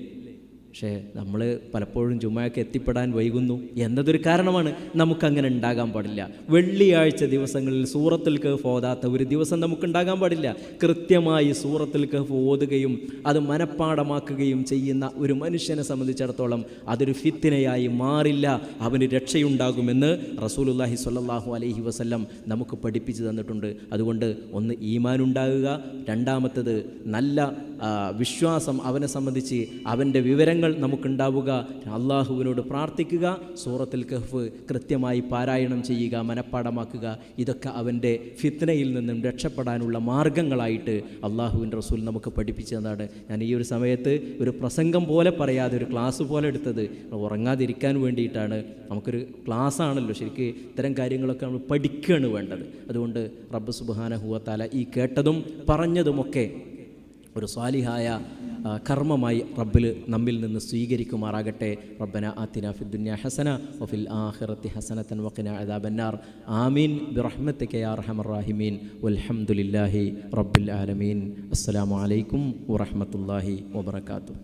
പക്ഷേ നമ്മൾ പലപ്പോഴും ജുമയൊക്കെ എത്തിപ്പെടാൻ വൈകുന്നു എന്നതൊരു കാരണമാണ്. നമുക്കങ്ങനെ ഉണ്ടാകാൻ പാടില്ല. വെള്ളിയാഴ്ച ദിവസങ്ങളിൽ സൂറത്തുൽ കഹ്ഫ് ഓതാത്ത ഒരു ദിവസം നമുക്കുണ്ടാകാൻ പാടില്ല. കൃത്യമായി സൂറത്തുൽ കഹ്ഫ് ഓതുകയും അത് മനഃപ്പാടമാക്കുകയും ചെയ്യുന്ന ഒരു മനുഷ്യനെ സംബന്ധിച്ചിടത്തോളം അതൊരു ഫിത്നയായി മാറില്ല, അവന് രക്ഷയുണ്ടാകുമെന്ന് റസൂലുള്ളാഹി സ്വല്ലല്ലാഹു അലൈഹി വസല്ലം നമുക്ക് പഠിപ്പിച്ചു തന്നിട്ടുണ്ട്. അതുകൊണ്ട് ഒന്ന് ഈമാനുണ്ടാകുക, രണ്ടാമത്തത് നല്ല വിശ്വാസം അവനെ സംബന്ധിച്ച് അവൻ്റെ വിവരങ്ങൾ നമുക്കുണ്ടാവുക, അള്ളാഹുവിനോട് പ്രാർത്ഥിക്കുക, സൂറത്തുൽ കഹ്ഫ് കൃത്യമായി പാരായണം ചെയ്യുക, മനഃപ്പാടമാക്കുക. ഇതൊക്കെ അവൻ്റെ ഫിത്നയിൽ നിന്നും രക്ഷപ്പെടാനുള്ള മാർഗങ്ങളായിട്ട് അള്ളാഹുവിൻ്റെ റസൂൽ നമുക്ക് പഠിപ്പിച്ചു തന്നതാണ്. ഞാൻ ഈ ഒരു സമയത്ത് ഒരു പ്രസംഗം പോലെ പറയാതെ ഒരു ക്ലാസ് പോലെ എടുത്തത് ഉറങ്ങാതിരിക്കാൻ വേണ്ടിയിട്ടാണ്. നമുക്കൊരു ക്ലാസ് ആണല്ലോ, ശരിക്കും ഇത്തരം കാര്യങ്ങളൊക്കെ നമ്മൾ പഠിക്കുകയാണ് വേണ്ടത്. അതുകൊണ്ട് റബ്ബ് സുബ്ഹാനഹു വ തആല ഈ കേട്ടതും പറഞ്ഞതുമൊക്കെ ഒരു സ്വാലിഹായ കർമ്മമായി റബ്ബിൽ നമ്മിൽ നിന്ന് സ്വീകരിക്കുമാറാകട്ടെ. റബ്ബന ആതിനാ ഫിദ്ദുനിയ ഹസന വഫിൽ ആഖിറതി ഹസനതൻ വഖിനാ അദാബന്നാർ. ആമീൻ ബിറഹ്മതിക യാ അർഹമർ റഹീമീൻ. വൽഹംദുലില്ലാഹി റബ്ബിൽ ആലമീൻ. അസ്സലാമു അലൈക്കും വറഹ്മത്തുള്ളാഹി വബറകാതുഹു.